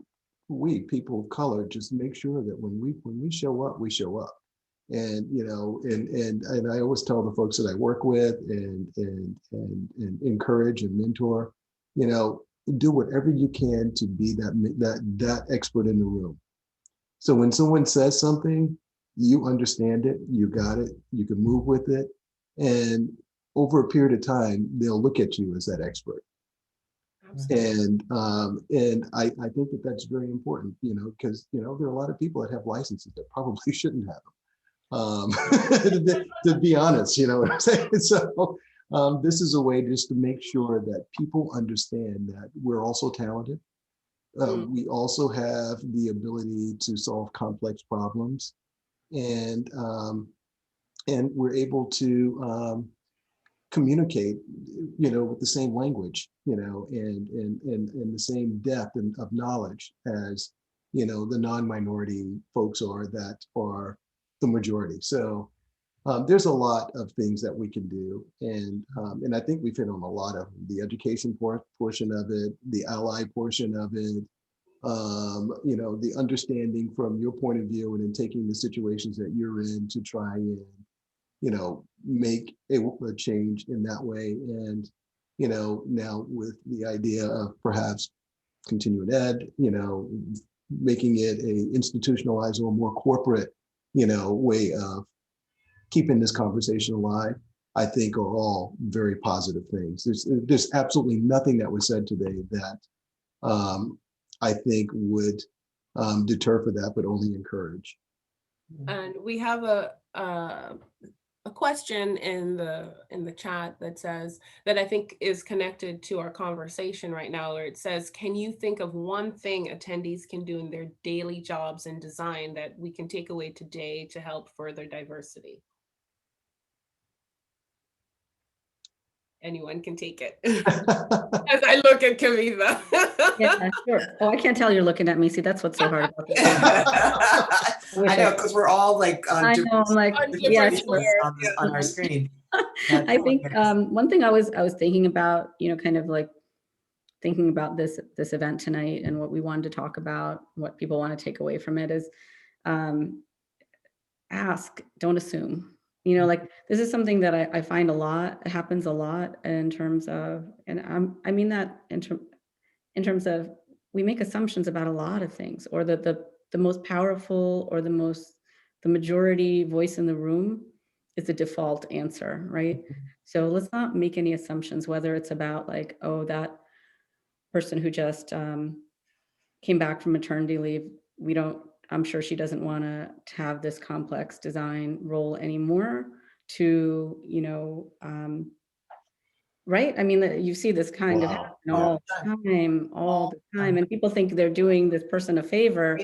we people of color, just make sure that when we show up, we show up. And and I always tell the folks that I work with and encourage and mentor, do whatever you can to be that expert in the room. So when someone says something, you understand it, you got it, you can move with it, and over a period of time, they'll look at you as that expert. And I think that that's very important, because there are a lot of people that have licenses that probably shouldn't have them. To be honest, you know what I'm saying? So this is a way just to make sure that people understand that we're also talented. We also have the ability to solve complex problems, and we're able to communicate, with the same language, and the same depth of knowledge as, the non-minority folks are that are the majority. So there's a lot of things that we can do, and I think we've hit on a lot of them. The education portion of it, the ally portion of it, the understanding from your point of view, and then taking the situations that you're in to try and make a change in that way. And now with the idea of perhaps continuing ed, making it a institutionalized or more corporate way of keeping this conversation alive, I think are all very positive things. There's absolutely nothing that was said today that I think would deter for that, but only encourage. And we have a question in the chat that says, that I think is connected to our conversation right now, where it says, can you think of one thing attendees can do in their daily jobs in design that we can take away today to help further diversity? Anyone can take it. As I look at Kavitha. Yeah, sure. Oh, I can't tell you're looking at me. See, that's what's so hard about this. I know, because we're all like on I know, I'm like, yeah, sure. on our screen. I think one thing I was thinking about, kind of like thinking about this event tonight and what we wanted to talk about, what people want to take away from it is ask, don't assume. Like this is something that I find it happens a lot in terms of, and I mean that in terms of, we make assumptions about a lot of things, or the most powerful or the majority voice in the room is the default answer, right? So let's not make any assumptions, whether it's about like, oh, that person who just came back from maternity leave, I'm sure she doesn't want to have this complex design role anymore, to, right? I mean, you see this kind of happen all the time. And people think they're doing this person a favor,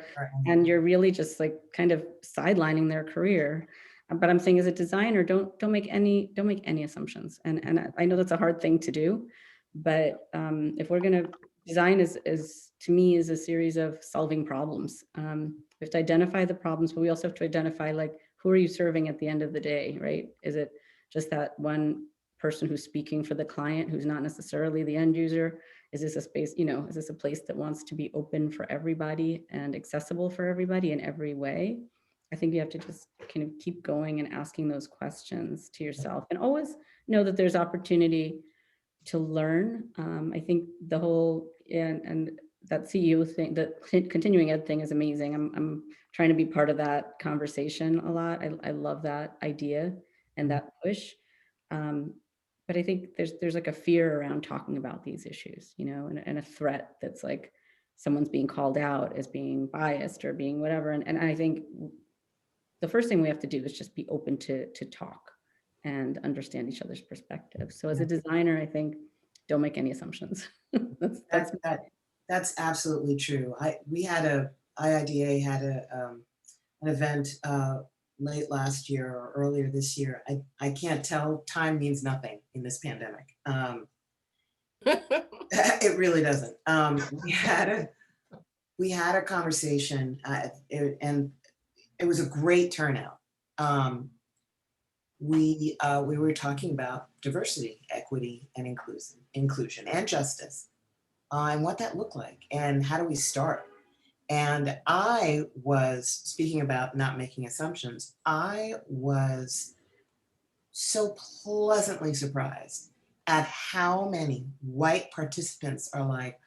and you're really just like kind of sidelining their career. But I'm saying, as a designer, don't make any assumptions. And I know that's a hard thing to do, but if we're going to design is to me is a series of solving problems. We have to identify the problems, but we also have to identify, like, who are you serving at the end of the day, right? Is it just that one person who's speaking for the client, who's not necessarily the end user? Is this a space, is this a place that wants to be open for everybody and accessible for everybody in every way? I think you have to just kind of keep going and asking those questions to yourself, and always know that there's opportunity to learn. I think the whole, and that CEO thing, the continuing ed thing is amazing. I'm trying to be part of that conversation a lot. I love that idea and that push. But I think there's like a fear around talking about these issues, and a threat that's like someone's being called out as being biased or being whatever. And I think the first thing we have to do is just be open to talk and understand each other's perspectives. So as a designer, I think don't make any assumptions. That's absolutely true. IIDA had an event late last year or earlier this year. I can't tell. Time means nothing in this pandemic. It really doesn't. We had a conversation, and it was a great turnout. We were talking about diversity, equity, and inclusion and justice, and what that looked like, and how do we start. And I was speaking about not making assumptions. I was so pleasantly surprised at how many white participants are like,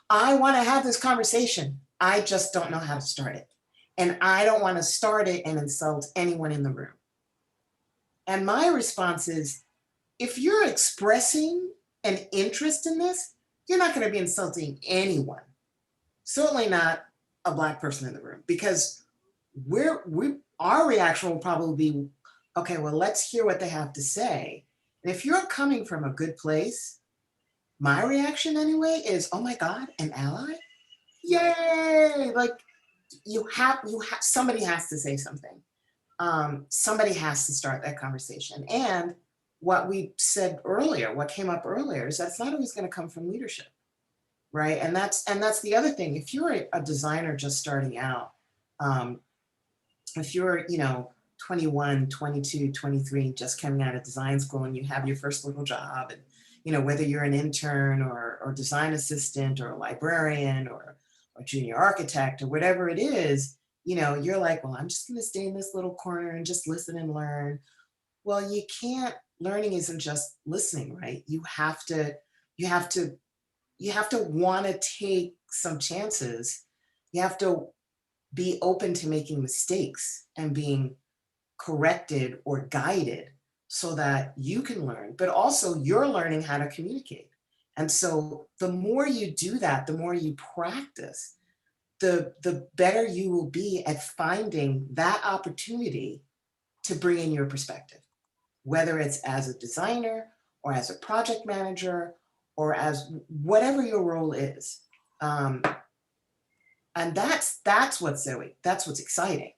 I want to have this conversation. I just don't know how to start it. And I don't want to start it and insult anyone in the room. And my response is, if you're expressing an interest in this, you're not going to be insulting anyone. Certainly not a Black person in the room, because our reaction will probably be, okay, well, let's hear what they have to say. And if you're coming from a good place, my reaction anyway is, oh my God, an ally? Yay! Like, somebody has to say something. Somebody has to start that conversation. And what we said earlier, what came up earlier, is that's not always going to come from leadership, right? And that's the other thing. If you're a designer just starting out, if you're 21, 22, 23, just coming out of design school, and you have your first little job, and whether you're an intern or design assistant or a librarian or junior architect or whatever it is, you're like, well, I'm just going to stay in this little corner and just listen and learn. Well, you can't. Learning isn't just listening, right? You have to want to take some chances. You have to be open to making mistakes and being corrected or guided so that you can learn, but also you're learning how to communicate. And so the more you do that, the more you practice, the better you will be at finding that opportunity to bring in your perspective, whether it's as a designer or as a project manager or as whatever your role is. And that's what's exciting.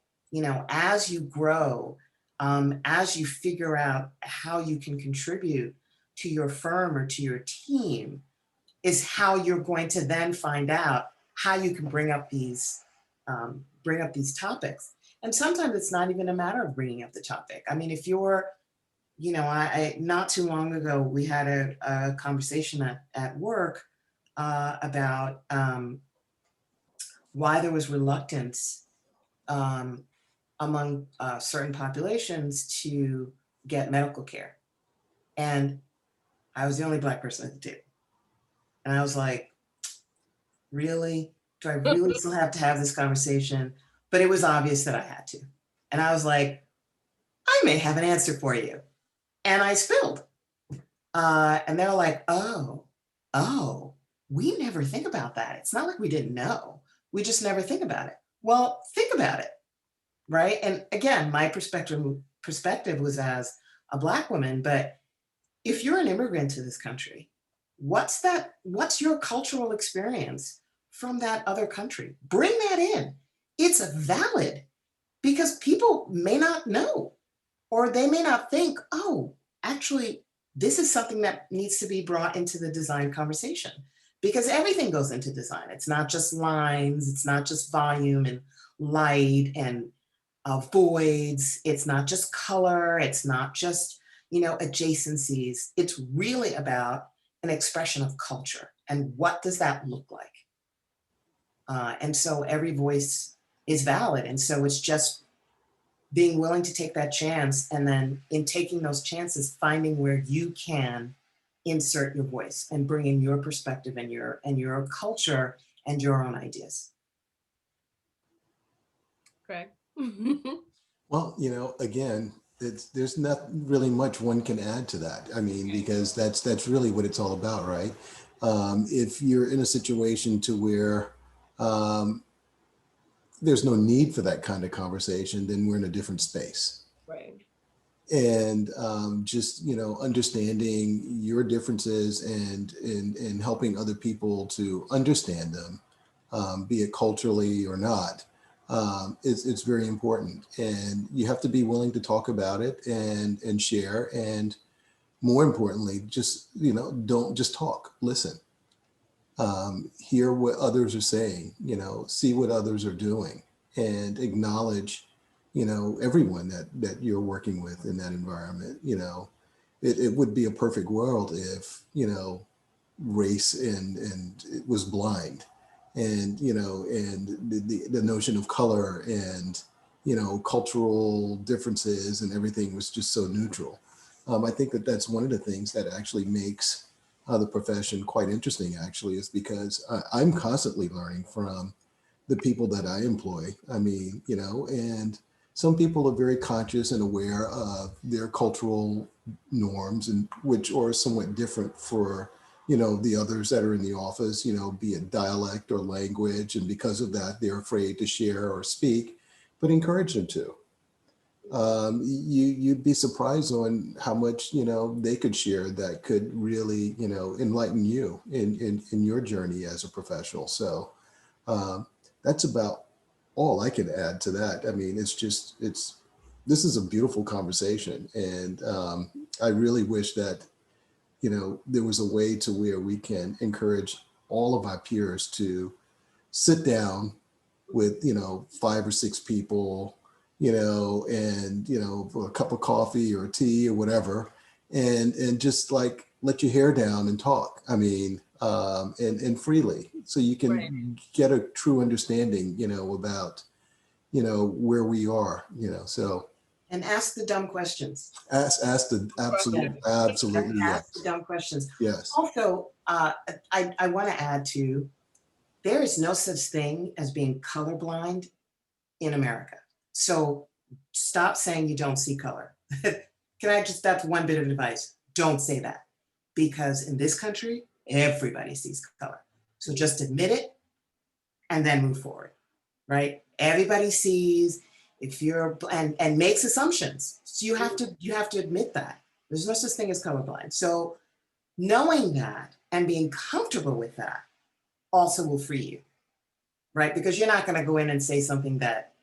As you grow, as you figure out how you can contribute to your firm or to your team, is how you're going to then find out how you can bring up these topics. And sometimes it's not even a matter of bringing up the topic. I mean, if you're, I not too long ago, we had a conversation at work about why there was reluctance among certain populations to get medical care. And I was the only Black person at the table. And I was like, really? Do I really still have to have this conversation? But it was obvious that I had to. And I was like, I may have an answer for you. And I spilled. And they were like, oh, we never think about that. It's not like we didn't know. We just never think about it. Well, think about it, right? And again, my perspective was as a Black woman, but if you're an immigrant to this country, what's your cultural experience from that other country? Bring that in. It's valid, because people may not know, or they may not think, oh, actually, this is something that needs to be brought into the design conversation, because everything goes into design. It's not just lines, it's not just volume and light and voids. It's not just color. It's not just, adjacencies. It's really about an expression of culture. And what does that look like? And so every voice is valid. And so it's just being willing to take that chance, and then in taking those chances, finding where you can insert your voice and bring in your perspective and your culture and your own ideas. Correct. Well, again, there's not really much one can add to that. I mean, because that's really what it's all about, right? If you're in a situation to where there's no need for that kind of conversation, then we're in a different space. Right. And just understanding your differences and helping other people to understand them, be it culturally or not, it's very important. And you have to be willing to talk about it and share. And more importantly, just don't just talk, listen. Hear what others are saying, see what others are doing, and acknowledge, everyone that you're working with in that environment. It would be a perfect world if, race and it was blind, and, and the notion of color and, cultural differences and everything was just so neutral. I think that that's one of the things that actually makes the profession quite interesting, actually, is because I'm constantly learning from the people that I employ. I mean, and some people are very conscious and aware of their cultural norms, and which are somewhat different for, the others that are in the office, be it dialect or language. And because of that, they're afraid to share or speak, but encourage them to. You'd be surprised on how much they could share that could really enlighten you in your journey as a professional. So that's about all I can add to that. I mean, this is a beautiful conversation, and I really wish that there was a way to where we can encourage all of our peers to sit down with 5 or 6 people, and for a cup of coffee or tea or whatever, and just like let your hair down and talk. I mean, and freely, so you can Right. get a true understanding, about where we are, so And ask the dumb questions. ask the absolutely Ask the yes, dumb questions. yes. Also, I want to add to, there is no such thing as being colorblind in America. So stop saying you don't see color. That's one bit of advice. Don't say that, because in this country, everybody sees color. So just admit it and then move forward, right? Everybody sees, if you're, and makes assumptions. So you have to admit that. There's no such thing as colorblind. So knowing that and being comfortable with that also will free you, right? Because you're not going to go in and say something that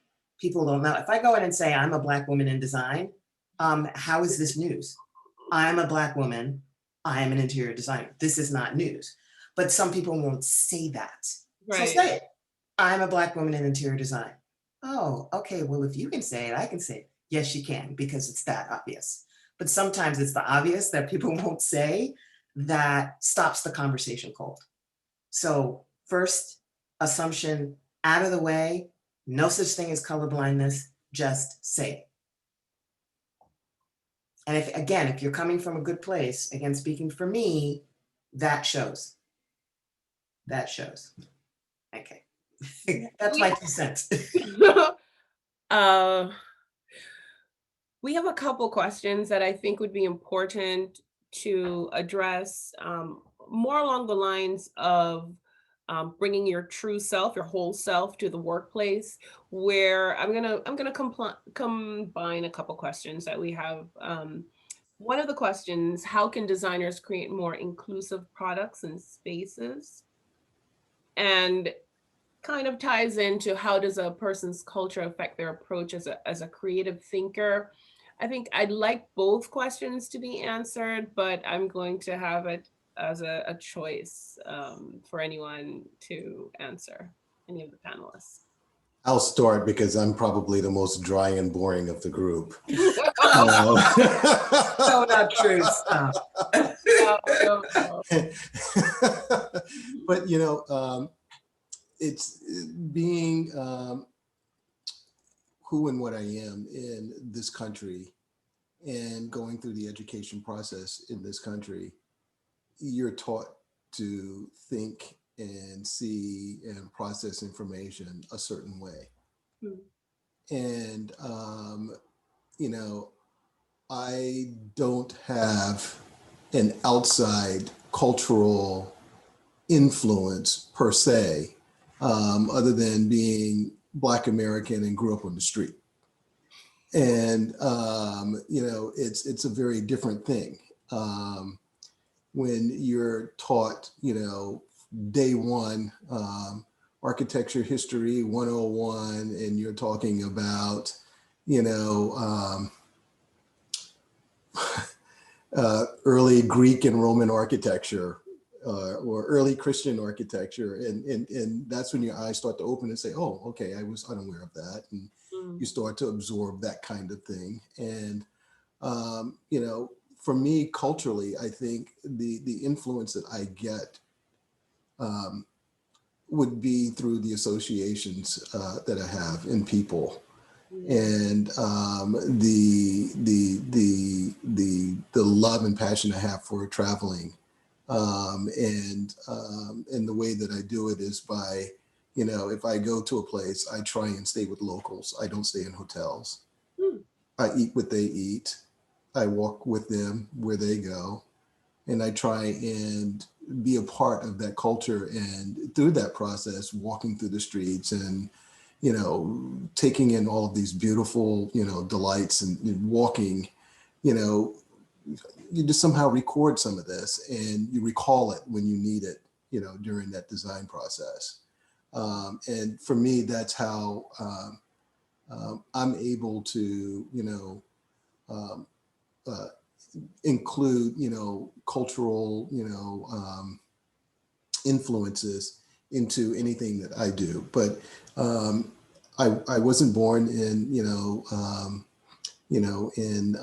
people don't know. If I go in and say I'm a Black woman in design, how is this news? I'm a Black woman, I am an interior designer. This is not news. But some people won't say that. So Right. say it. I'm a Black woman in interior design. Oh, okay, well, if you can say it, I can say it. Yes, you can, because it's that obvious. But sometimes it's the obvious that people won't say that stops the conversation cold. So first assumption out of the way, no such thing as colorblindness, just say it. And if you're coming from a good place, again, speaking for me, that shows. That shows. Okay. That's my 2 cents. Uh, we have a couple questions that I think would be important to address, more along the lines of bringing your true self, your whole self, to the workplace. Where I'm gonna combine a couple questions that we have. One of the questions: how can designers create more inclusive products and spaces? And kind of ties into, how does a person's culture affect their approach as a creative thinker? I think I'd like both questions to be answered, but I'm going to have it as a choice for anyone to answer, any of the panelists. I'll start because I'm probably the most dry and boring of the group. No, not true. Stop. No. But, it's being who and what I am in this country and going through the education process in this country. You're taught to think and see and process information a certain way. And, I don't have an outside cultural influence per se, other than being Black American and grew up on the street. And, it's a very different thing. When you're taught, day one, architecture history 101, and you're talking about, early Greek and Roman architecture, or early Christian architecture, and that's when your eyes start to open and say, "Oh, okay, I was unaware of that," and you start to absorb that kind of thing. And for me, culturally, I think the influence that I get would be through the associations that I have in people. And the love and passion I have for traveling, and the way that I do it is by, if I go to a place, I try and stay with locals. I don't stay in hotels. I eat what they eat. I walk with them where they go, and I try and be a part of that culture. And through that process, walking through the streets and taking in all of these beautiful, delights and walking, you just somehow record some of this and you recall it when you need it, during that design process. And for me, that's how I'm able to, include, cultural, influences into anything that I do. But I wasn't born in, in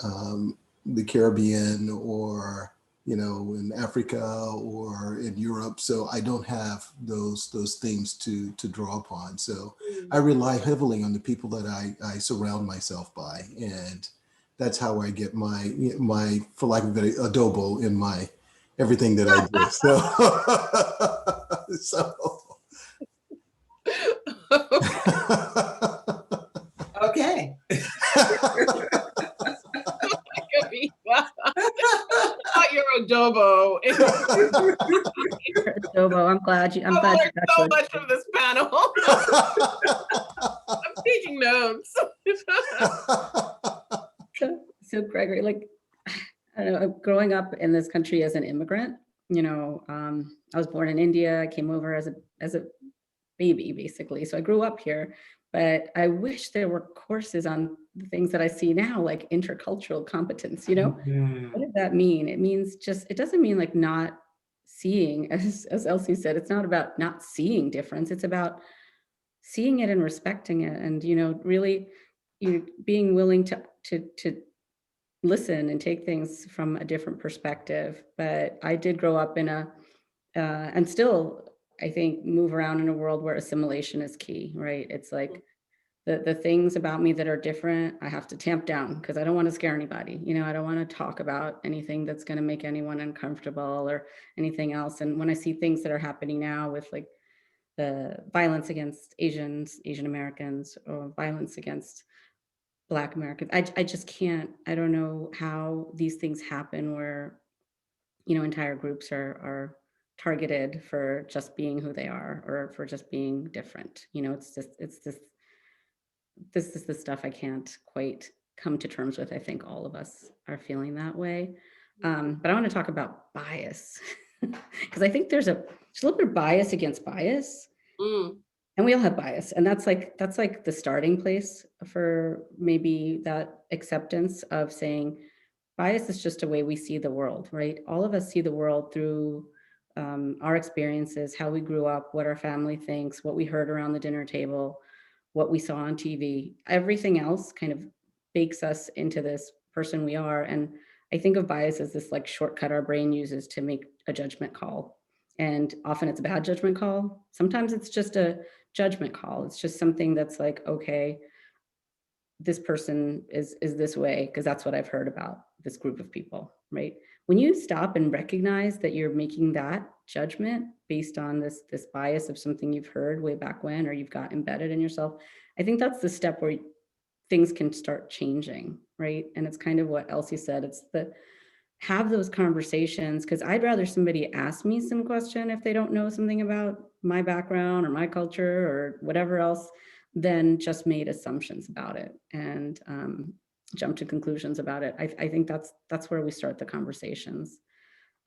the Caribbean or, in Africa or in Europe. So I don't have those things to draw upon. So I rely heavily on the people that I surround myself by. And that's how I get my, for lack of a better, adobo in my everything that I do. So. Okay. Not your adobo. Adobo, I'm glad you I learned so actually. much from this panel. I'm taking notes. So Gregory, I don't know, growing up in this country as an immigrant, I was born in India. I came over as a baby, basically. So I grew up here, but I wish there were courses on the things that I see now, like intercultural competence. What does that mean? It means it doesn't mean like not seeing, as Elsie said, it's not about not seeing difference. It's about seeing it and respecting it, and really, being willing to listen and take things from a different perspective. But I did grow up in and still, I think, move around in a world where assimilation is key, right? It's like the things about me that are different, I have to tamp down because I don't want to scare anybody. I don't want to talk about anything that's going to make anyone uncomfortable or anything else. And when I see things that are happening now with like the violence against Asian Americans or violence against Black Americans, I just can't, I don't know how these things happen where, entire groups are targeted for just being who they are or for just being different. This is the stuff I can't quite come to terms with. I think all of us are feeling that way. But I want to talk about bias because I think there's a little bit of bias against bias. And we all have bias, and that's like the starting place for maybe that acceptance of saying bias is just a way we see the world, right? All of us see the world through our experiences, how we grew up, what our family thinks, what we heard around the dinner table, what we saw on TV. Everything else kind of bakes us into this person we are. And I think of bias as this like shortcut our brain uses to make a judgment call. And often it's a bad judgment call. Sometimes it's just a judgment call. It's just something that's like, okay, this person is this way because that's what I've heard about this group of people, right? When you stop and recognize that you're making that judgment based on this bias of something you've heard way back when, or you've got embedded in yourself, I think that's the step where things can start changing, right? And it's kind of what Elsie said. It's the have those conversations, because I'd rather somebody ask me some question if they don't know something about my background or my culture or whatever else, than just made assumptions about it and jump to conclusions about it. I think that's where we start the conversations.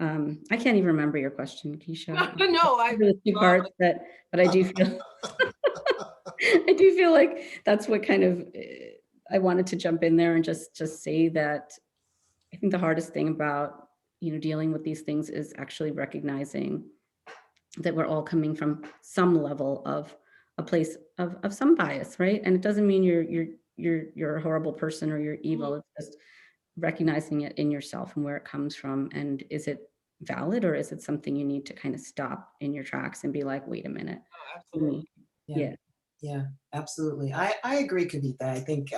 I can't even remember your question, Keisha. No, I The two parts that, but I do feel I do feel like that's what kind of I wanted to jump in there and just say that I think the hardest thing about, dealing with these things is actually recognizing that we're all coming from some level of a place of some bias, right? And it doesn't mean you're a horrible person or you're evil. It's just recognizing it in yourself and where it comes from. And is it valid, or is it something you need to kind of stop in your tracks and be like, wait a minute. absolutely. Yeah. Yeah, absolutely. I agree, Kavita. I think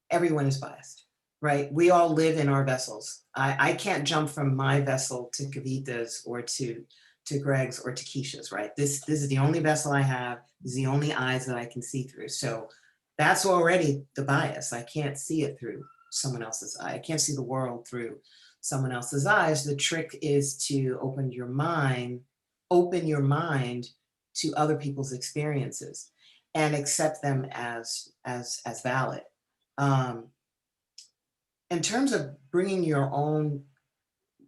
everyone is biased, right? We all live in our vessels. I can't jump from my vessel to Kavita's or to Greg's or to Keisha's, right? This is the only vessel I have. This is the only eyes that I can see through. So that's already the bias. I can't see it through someone else's eye. I can't see the world through someone else's eyes. The trick is to open your mind to other people's experiences and accept them as valid. In terms of bringing your own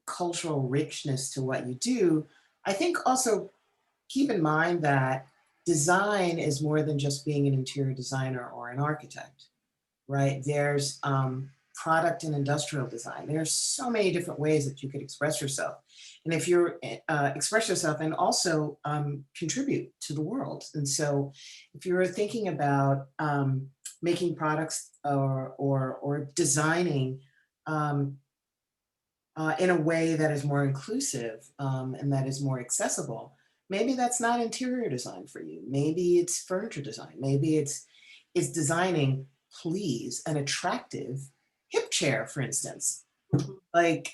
cultural richness to what you do, I think also keep in mind that design is more than just being an interior designer or an architect, right? There's product and industrial design. There's so many different ways that you could express yourself. And if you're express yourself and also contribute to the world. And so if you're thinking about making products or designing in a way that is more inclusive and that is more accessible, maybe that's not interior design for you. Maybe it's furniture design. Maybe it's designing, please, an attractive hip chair, for instance. Like,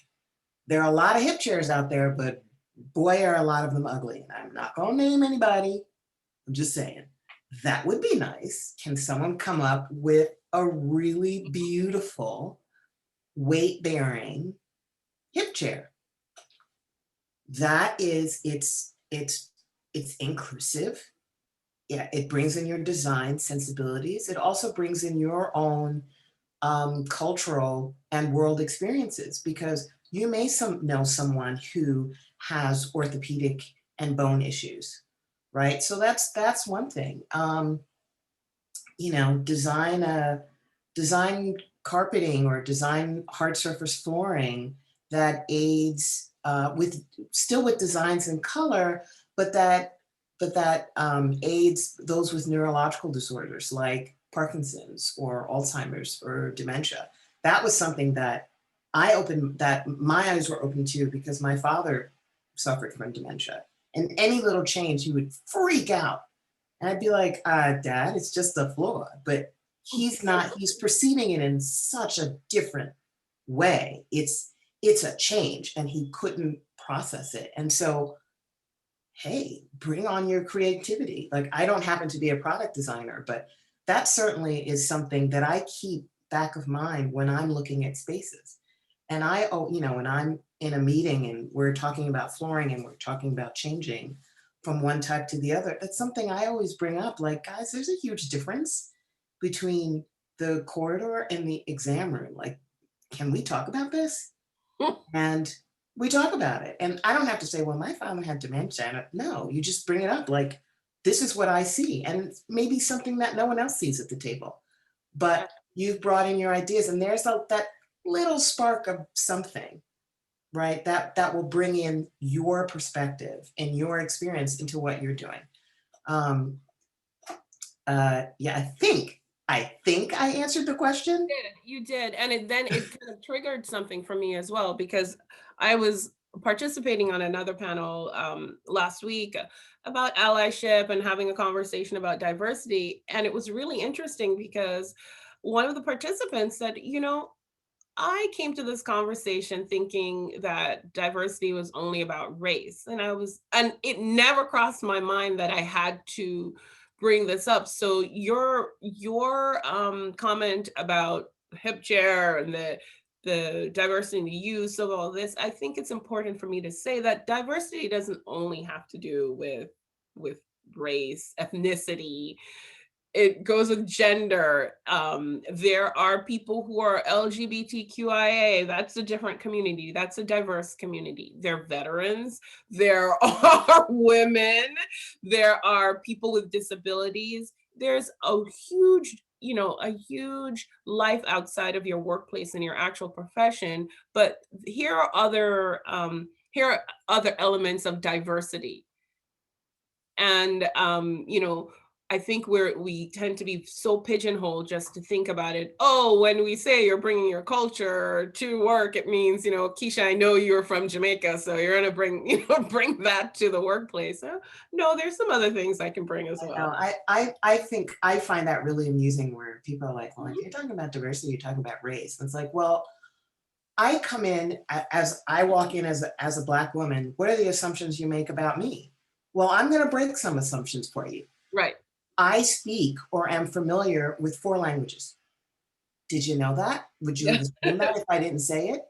there are a lot of hip chairs out there, but boy, are a lot of them ugly. And I'm not gonna name anybody. I'm just saying, that would be nice. Can someone come up with a really beautiful, weight-bearing hip chair? That is, it's inclusive. Yeah, it brings in your design sensibilities. It also brings in your own cultural and world experiences, because you may know someone who has orthopedic and bone issues, right? So that's one thing. Design carpeting or design hard surface flooring that aids with designs in color, but that aids those with neurological disorders like Parkinson's or Alzheimer's or dementia. That was something that my eyes were open to, because my father suffered from dementia. And any little change, he would freak out. And I'd be like, Dad, it's just the floor. But he's perceiving it in such a different way. It's a change, and he couldn't process it. And so, hey, bring on your creativity. Like, I don't happen to be a product designer, but that certainly is something that I keep back of mind when I'm looking at spaces. And when I'm in a meeting and we're talking about flooring and we're talking about changing from one type to the other, that's something I always bring up. Like, guys, there's a huge difference between the corridor and the exam room. Like, can we talk about this? And we talk about it. And I don't have to say, well, my father had dementia. No, you just bring it up. Like, this is what I see. And it's maybe something that no one else sees at the table. But you've brought in your ideas, and there's that little spark of something, right? That will bring in your perspective and your experience into what you're doing. Yeah, I think I answered the question. You did, and then it kind of triggered something for me as well, because I was participating on another panel last week about allyship and having a conversation about diversity, and it was really interesting because one of the participants said, I came to this conversation thinking that diversity was only about race. And it never crossed my mind that I had to bring this up. So your comment about hip chair and the diversity and the use of all this, I think it's important for me to say that diversity doesn't only have to do with race, ethnicity. It goes with gender. There are people who are LGBTQIA. That's a different community. That's a diverse community. There are veterans. There are women. There are people with disabilities. There's a huge life outside of your workplace and your actual profession. But here are other elements of diversity. And I think we tend to be so pigeonholed just to think about it. Oh, when we say you're bringing your culture to work, it means, Keisha, I know you're from Jamaica, so you're gonna bring bring that to the workplace. No, there's some other things I can bring as No, well. I think I find that really amusing where people are like, well, if you're talking about diversity, you're talking about race. And it's like, well, I come in as I walk in as a Black woman. What are the assumptions you make about me? Well, I'm going to break some assumptions for you. Right. I speak or am familiar with 4 languages. Did you know that? Would you have assumed that if I didn't say it?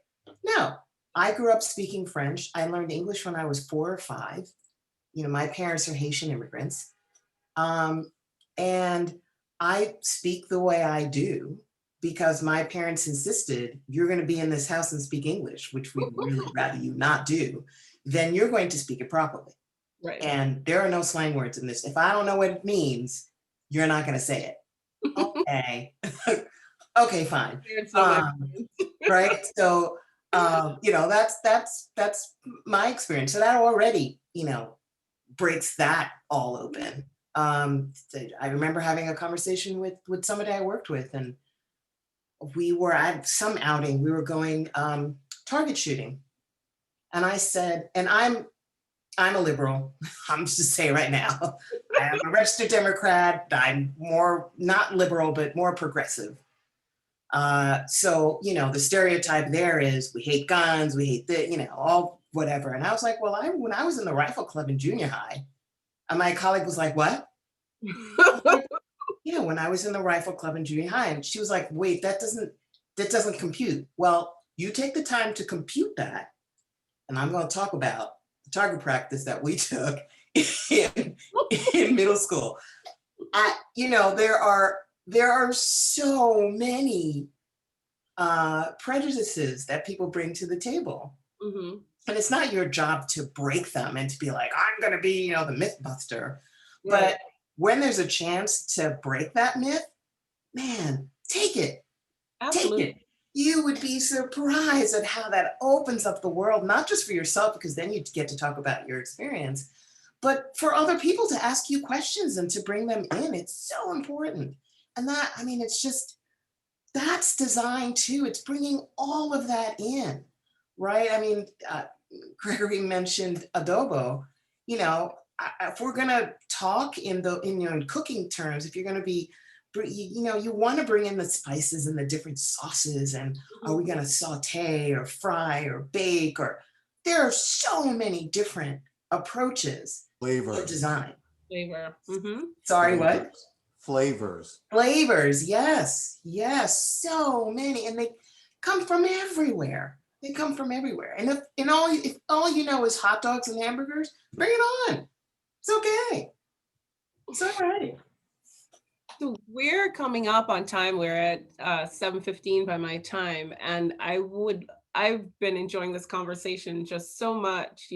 No. I grew up speaking French. I learned English when I was 4 or 5. My parents are Haitian immigrants. And I speak the way I do because my parents insisted, you're going to be in this house and speak English, which we'd really rather you not do, then you're going to speak it properly. Right. And there are no slang words in this. If I don't know what it means, you're not going to say it. Okay. Okay, fine. Right. So, that's my experience. So that already, breaks that all open. I remember having a conversation with somebody I worked with, and we were at some outing. We were going target shooting, and I said, and I'm a liberal. I'm just saying right now, I am a registered Democrat. I'm more not liberal, but more progressive. So, the stereotype there is we hate guns, we hate all whatever. And I was like, well, when I was in the rifle club in junior high, and my colleague was like, what? Yeah, when I was in the rifle club in junior high. And she was like, wait, that doesn't compute. Well, you take the time to compute that. And I'm going to talk about the target practice that we took in middle school. There are so many prejudices that people bring to the table. Mm-hmm. And it's not your job to break them and to be like, I'm going to be, the myth buster. Right. But when there's a chance to break that myth, man, take it. Absolutely. Take it. You would be surprised at how that opens up the world, not just for yourself, because then you get to talk about your experience, but for other people to ask you questions and to bring them in. It's so important. And that's design too. It's bringing all of that in, right? Gregory mentioned adobo. If we're gonna talk in cooking terms, if you're gonna be, you want to bring in the spices and the different sauces, and are we gonna saute or fry or bake, or there are so many different approaches to design. Flavor. Mm-hmm. Sorry, what? Flavors. Yes, so many, and they come from everywhere. And if all you know is hot dogs and hamburgers, bring it on. It's okay. It's all right. So we're coming up on time. We're at 7:15 by my time, and I've been enjoying this conversation just so much.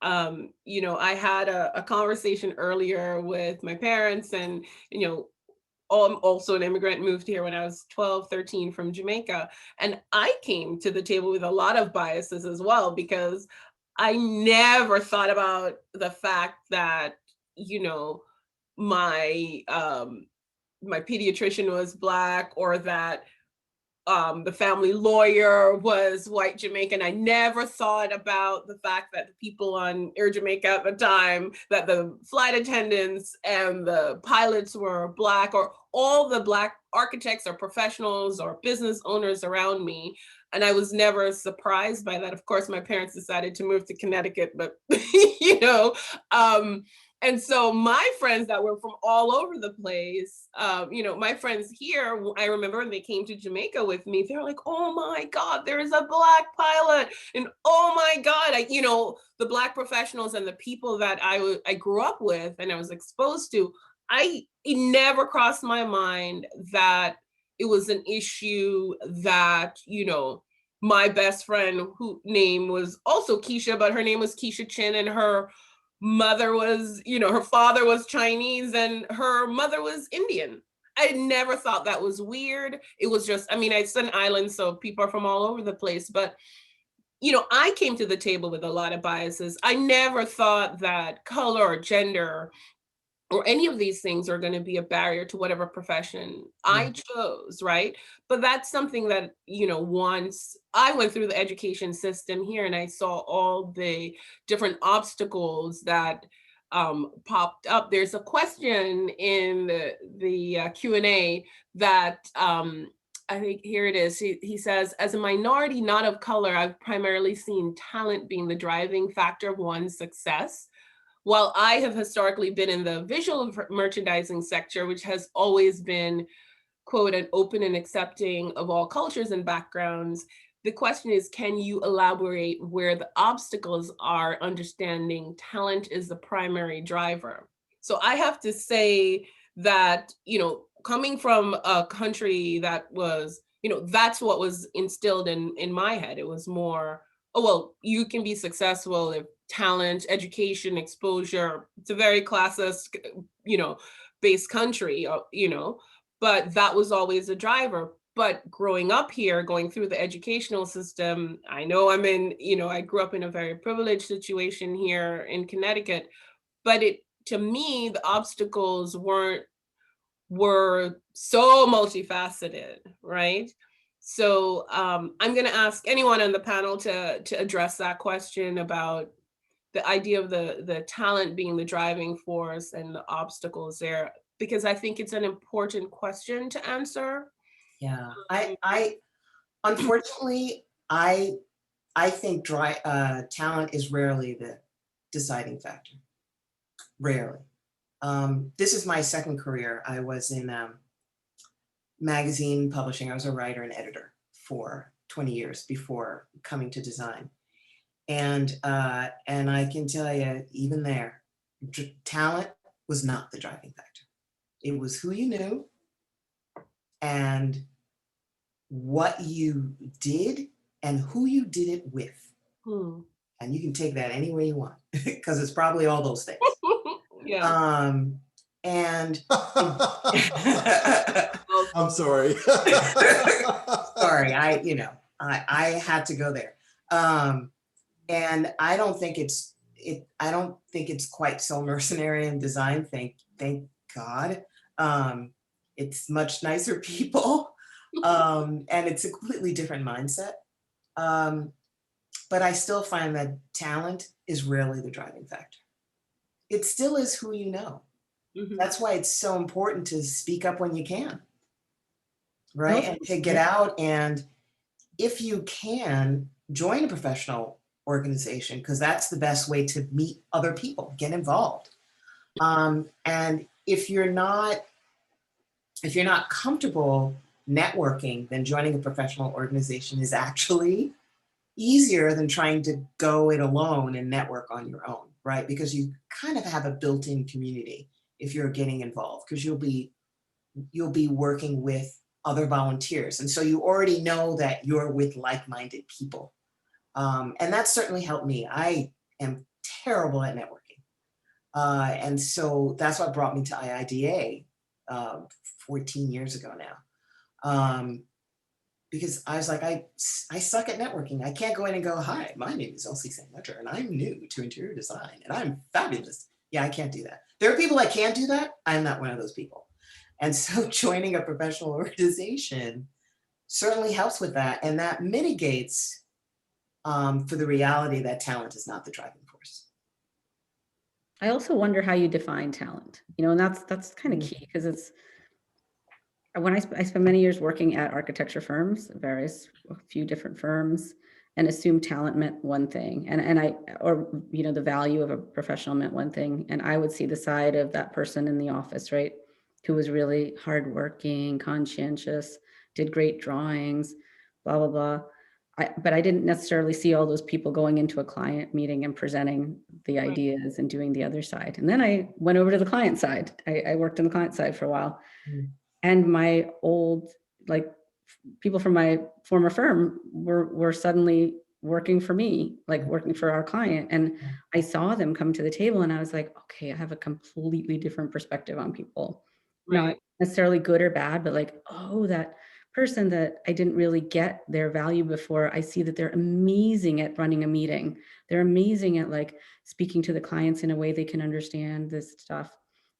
I had a conversation earlier with my parents, and I'm also an immigrant, moved here when I was 12, 13 from Jamaica. And I came to the table with a lot of biases as well, because I never thought about the fact that, my my pediatrician was Black, or that the family lawyer was white Jamaican. I never thought about the fact that the people on Air Jamaica at the time, that the flight attendants and the pilots were Black, or all the Black architects or professionals or business owners around me. And I was never surprised by that. Of course, my parents decided to move to Connecticut, but you know, and so my friends that were from all over the place, you know, my friends here, I remember when they came to Jamaica with me, they're like, oh my God, there's a Black pilot. And oh my God, you know, the Black professionals and the people that I grew up with and I was exposed to, it never crossed my mind that it was an issue that, you know, my best friend, whose name was also Keisha, but her name was Keisha Chin, and her mother was, you know, her father was Chinese and her mother was Indian. I never thought that was weird. It was just, I mean, it's an island, so people are from all over the place. But, you know, I came to the table with a lot of biases. I never thought that color or gender or any of these things are going to be a barrier to whatever profession I chose, right? But that's something that, you know, once I went through the education system here and I saw all the different obstacles that popped up. There's a question in the Q&A that I think here it is. He says, as a minority not of color, I've primarily seen talent being the driving factor of one's success. While I have historically been in the visual merchandising sector, which has always been, quote, an open and accepting of all cultures and backgrounds, the question is, can you elaborate where the obstacles are understanding talent is the primary driver? So I have to say that, you know, coming from a country that was, you know, that's what was instilled in my head. It was more, oh, well, you can be successful if talent, education, exposure. It's a very classist, you know, based country, you know, but that was always a driver. But growing up here, going through the educational system, I know I'm in, you know, I grew up in a very privileged situation here in Connecticut, but to me, the obstacles were so multifaceted, right? So I'm going to ask anyone on the panel to address that question about the idea of the talent being the driving force and the obstacles there, because I think it's an important question to answer. Yeah, I unfortunately, I think talent is rarely the deciding factor. Rarely. This is my second career. I was in magazine publishing. I was a writer and editor for 20 years before coming to design. And I can tell you, even there, talent was not the driving factor. It was who you knew and what you did and who you did it with. And you can take that any way you want, because it's probably all those things. Yeah. And I'm sorry. sorry, I had to go there. And I don't think it's quite so mercenary in design. Thank God. It's much nicer people. And it's a completely different mindset. But I still find that talent is rarely the driving factor. It still is who you know. Mm-hmm. That's why it's so important to speak up when you can, right? And to get out, and if you can, join a professional organization, because that's the best way to meet other people, get involved. And if you're not comfortable networking, then joining a professional organization is actually easier than trying to go it alone and network on your own, right? Because you kind of have a built-in community if you're getting involved, because you'll be working with other volunteers. And so you already know that you're with like-minded people. And that certainly helped me. I am terrible at networking. And so that's what brought me to IIDA 14 years ago now. Because I was like, I suck at networking. I can't go in and go, hi, my name is Elsie St. Ledger, and I'm new to interior design, and I'm fabulous. Yeah, I can't do that. There are people that can't do that. I'm not one of those people. And so joining a professional organization certainly helps with that. And that mitigates for the reality that talent is not the driving force. I also wonder how you define talent, and that's kind of Mm. key because it's when I spent many years working at architecture firms, a few different firms, and assumed talent meant one thing, the value of a professional meant one thing, and I would see the side of that person in the office, right, who was really hardworking, conscientious, did great drawings, blah blah blah. But I didn't necessarily see all those people going into a client meeting and presenting the Right. ideas and doing the other side. And then I went over to the client side. I worked on the client side for a while. Mm. And my old, like, people from my former firm were suddenly working for me, like working for our client. And I saw them come to the table and I was like, okay, I have a completely different perspective on people. Not Right. necessarily good or bad, but like, oh, that person that I didn't really get their value before, I see that they're amazing at running a meeting. They're amazing at like speaking to the clients in a way they can understand this stuff.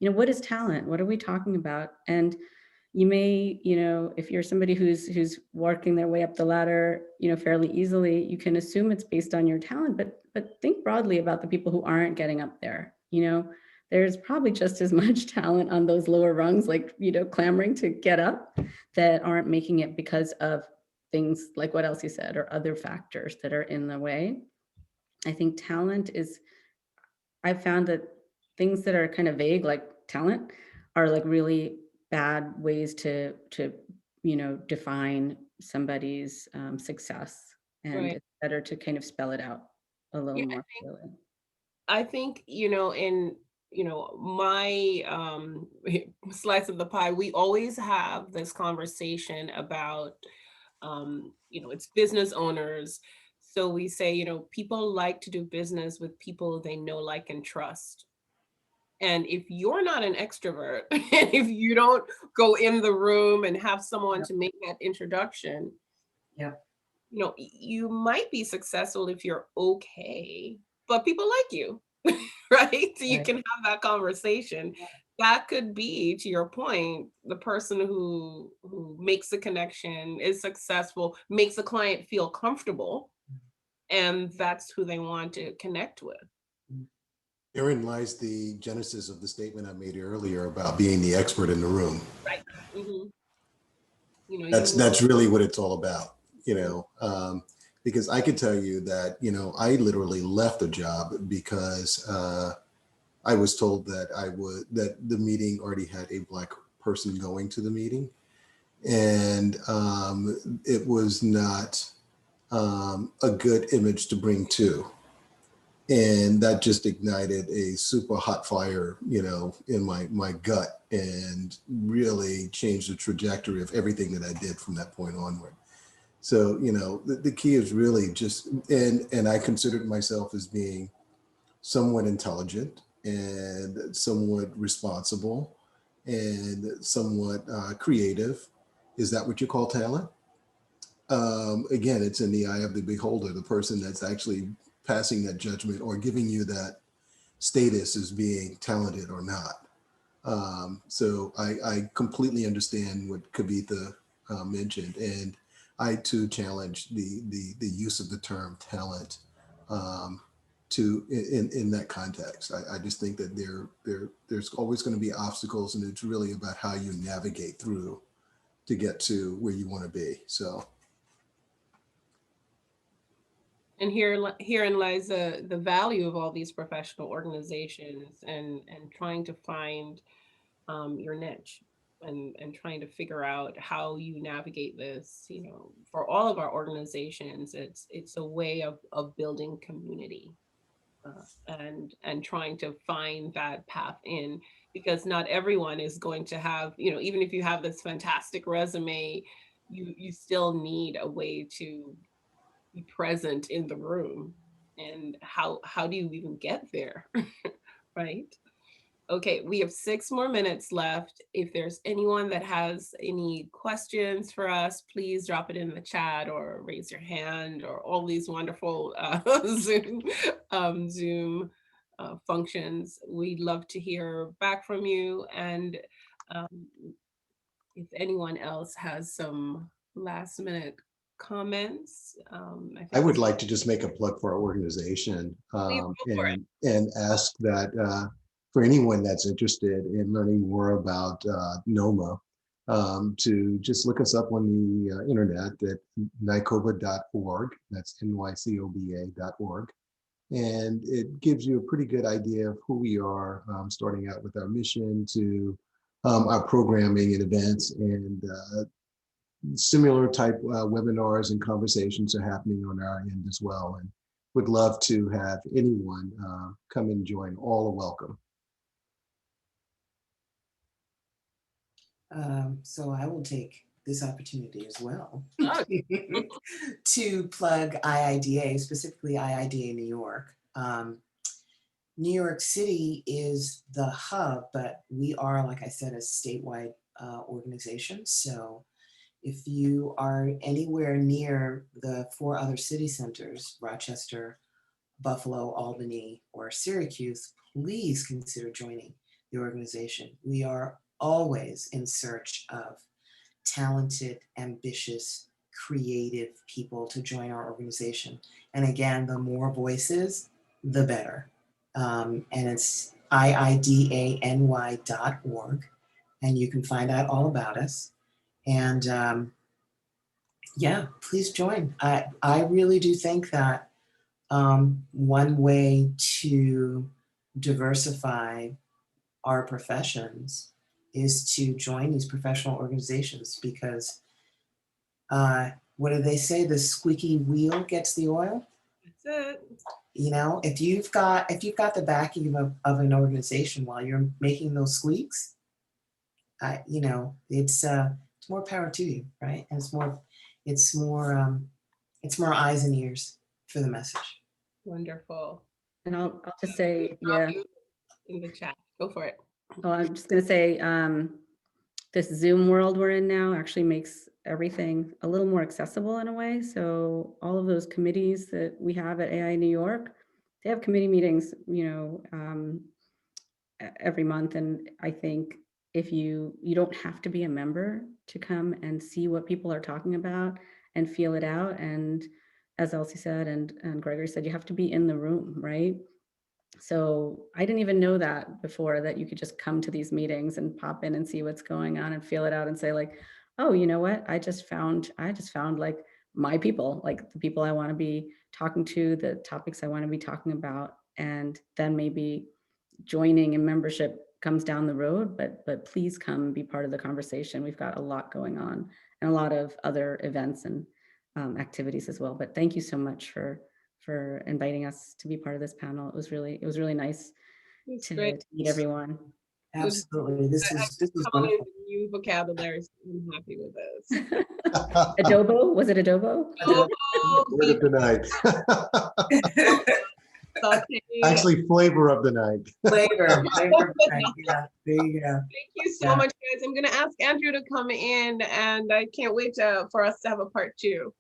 What is talent? What are we talking about? And you may, if you're somebody who's working their way up the ladder, fairly easily, you can assume it's based on your talent, but think broadly about the people who aren't getting up there. There's probably just as much talent on those lower rungs, like, clamoring to get up, that aren't making it because of things like what Elsie said, or other factors that are in the way. I think I've found that things that are kind of vague, like talent, are like really bad ways to define somebody's success, and Right. it's better to kind of spell it out a little Yeah, more clearly. I think, in, my slice of the pie, we always have this conversation about, it's business owners. So we say, people like to do business with people they know, like, and trust. And if you're not an extrovert, and if you don't go in the room and have someone Yeah. to make that introduction, Yeah. you might be successful if you're okay, but people like you, right? So you Right. can have that conversation. That could be, to your point, the person who makes the connection, is successful, makes the client feel comfortable, and that's who they want to connect with. Therein lies the genesis of the statement I made earlier about being the expert in the room. Right. hmm you That's know. really what it's all about, because I could tell you that, I literally left a job because I was told that the meeting already had a Black person going to the meeting. And it was not a good image to bring to. And that just ignited a super hot fire, in my gut, and really changed the trajectory of everything that I did from that point onward. So, the key is really just, and I considered myself as being somewhat intelligent and somewhat responsible and somewhat creative. Is that what you call talent? Again, it's in the eye of the beholder, the person that's actually passing that judgment or giving you that status as being talented or not. So I completely understand what Kavitha mentioned, and I too challenge the use of the term talent in that context. I just think that there's always going to be obstacles, and it's really about how you navigate through to get to where you want to be. So. And herein lies the value of all these professional organizations, and trying to find your niche, and trying to figure out how you navigate this. For all of our organizations, it's a way of building community, and trying to find that path in, because not everyone is going to have, even if you have this fantastic resume, you still need a way to be present in the room. And how do you even get there? Right. Okay, we have 6 more minutes left. If there's anyone that has any questions for us, please drop it in the chat, or raise your hand, or all these wonderful Zoom functions. We'd love to hear back from you. And if anyone else has some last minute comments, I I think would this like to just make a plug for our organization Please go for it. and ask that for anyone that's interested in learning more about NOMA, to just look us up on the internet at nycoba.org. That's nycoba.org. And it gives you a pretty good idea of who we are, starting out with our mission to our programming and events, and similar type webinars and conversations are happening on our end as well. And would love to have anyone come and join. All are welcome. So I will take this opportunity as well Oh. to plug IIDA, specifically IIDA New York. New York City is the hub, but we are, like I said, a statewide organization. So if you are anywhere near the 4 other city centers, Rochester, Buffalo, Albany, or Syracuse, please consider joining the organization. We are always in search of talented, ambitious, creative people to join our organization. And again, the more voices, the better. And it's iidany.org, and you can find out all about us. And yeah, please join. I really do think that one way to diversify our professions is to join these professional organizations, because what do they say? The squeaky wheel gets the oil. That's it. You know, if you've got the backing of an organization while you're making those squeaks, you know, it's more power to you, right? And it's more eyes and ears for the message. Wonderful. And I'll just say, yeah. In the chat, go for it. Well, I'm just going to say, this Zoom world we're in now actually makes everything a little more accessible in a way. So all of those committees that we have at AI New York, they have committee meetings, you know, every month. And I think if you don't have to be a member to come and see what people are talking about and feel it out. And as Elsie said, and Gregory said, you have to be in the room, right? So I didn't even know that before, that you could just come to these meetings and pop in and see what's going on and feel it out and say like, oh, you know what? I just found like my people, like the people I want to be talking to, the topics I want to be talking about, and then maybe joining in membership comes down the road, but please come be part of the conversation. We've got a lot going on and a lot of other events and activities as well. But thank you so much for inviting us to be part of this panel. It was really nice to meet everyone. Absolutely. This is wonderful. New vocabulary. I'm happy with this. Adobo? Was it adobo? Word of the night. Actually, flavor of the night. Flavor of the night. Yeah, there you go. Thank you so much, guys. I'm going to ask Andrew to come in, and I can't wait for us to have a part 2.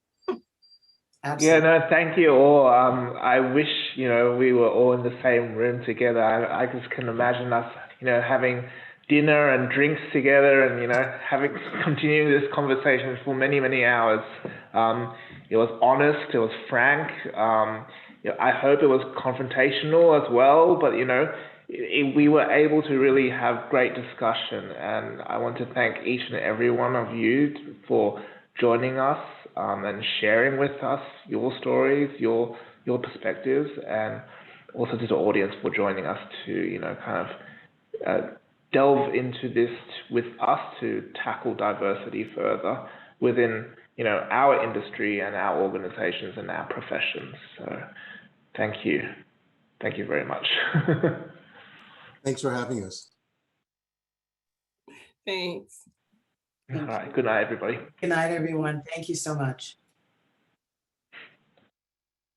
Absolutely. Yeah, no, thank you all. I wish, you know, we were all in the same room together. I just can imagine us, you know, having dinner and drinks together, and, you know, continuing this conversation for many, many hours. It was honest, it was frank. You know, I hope it was confrontational as well, but, you know, we were able to really have great discussion, and I want to thank each and every one of you for joining us and sharing with us your stories, your perspectives, and also to the audience for joining us to, you know, kind of delve into this with us to tackle diversity further within, you know, our industry and our organizations and our professions. So thank you very much. Thanks for having us. Thanks. All right, good night, everybody. Good night, everyone. Thank you so much.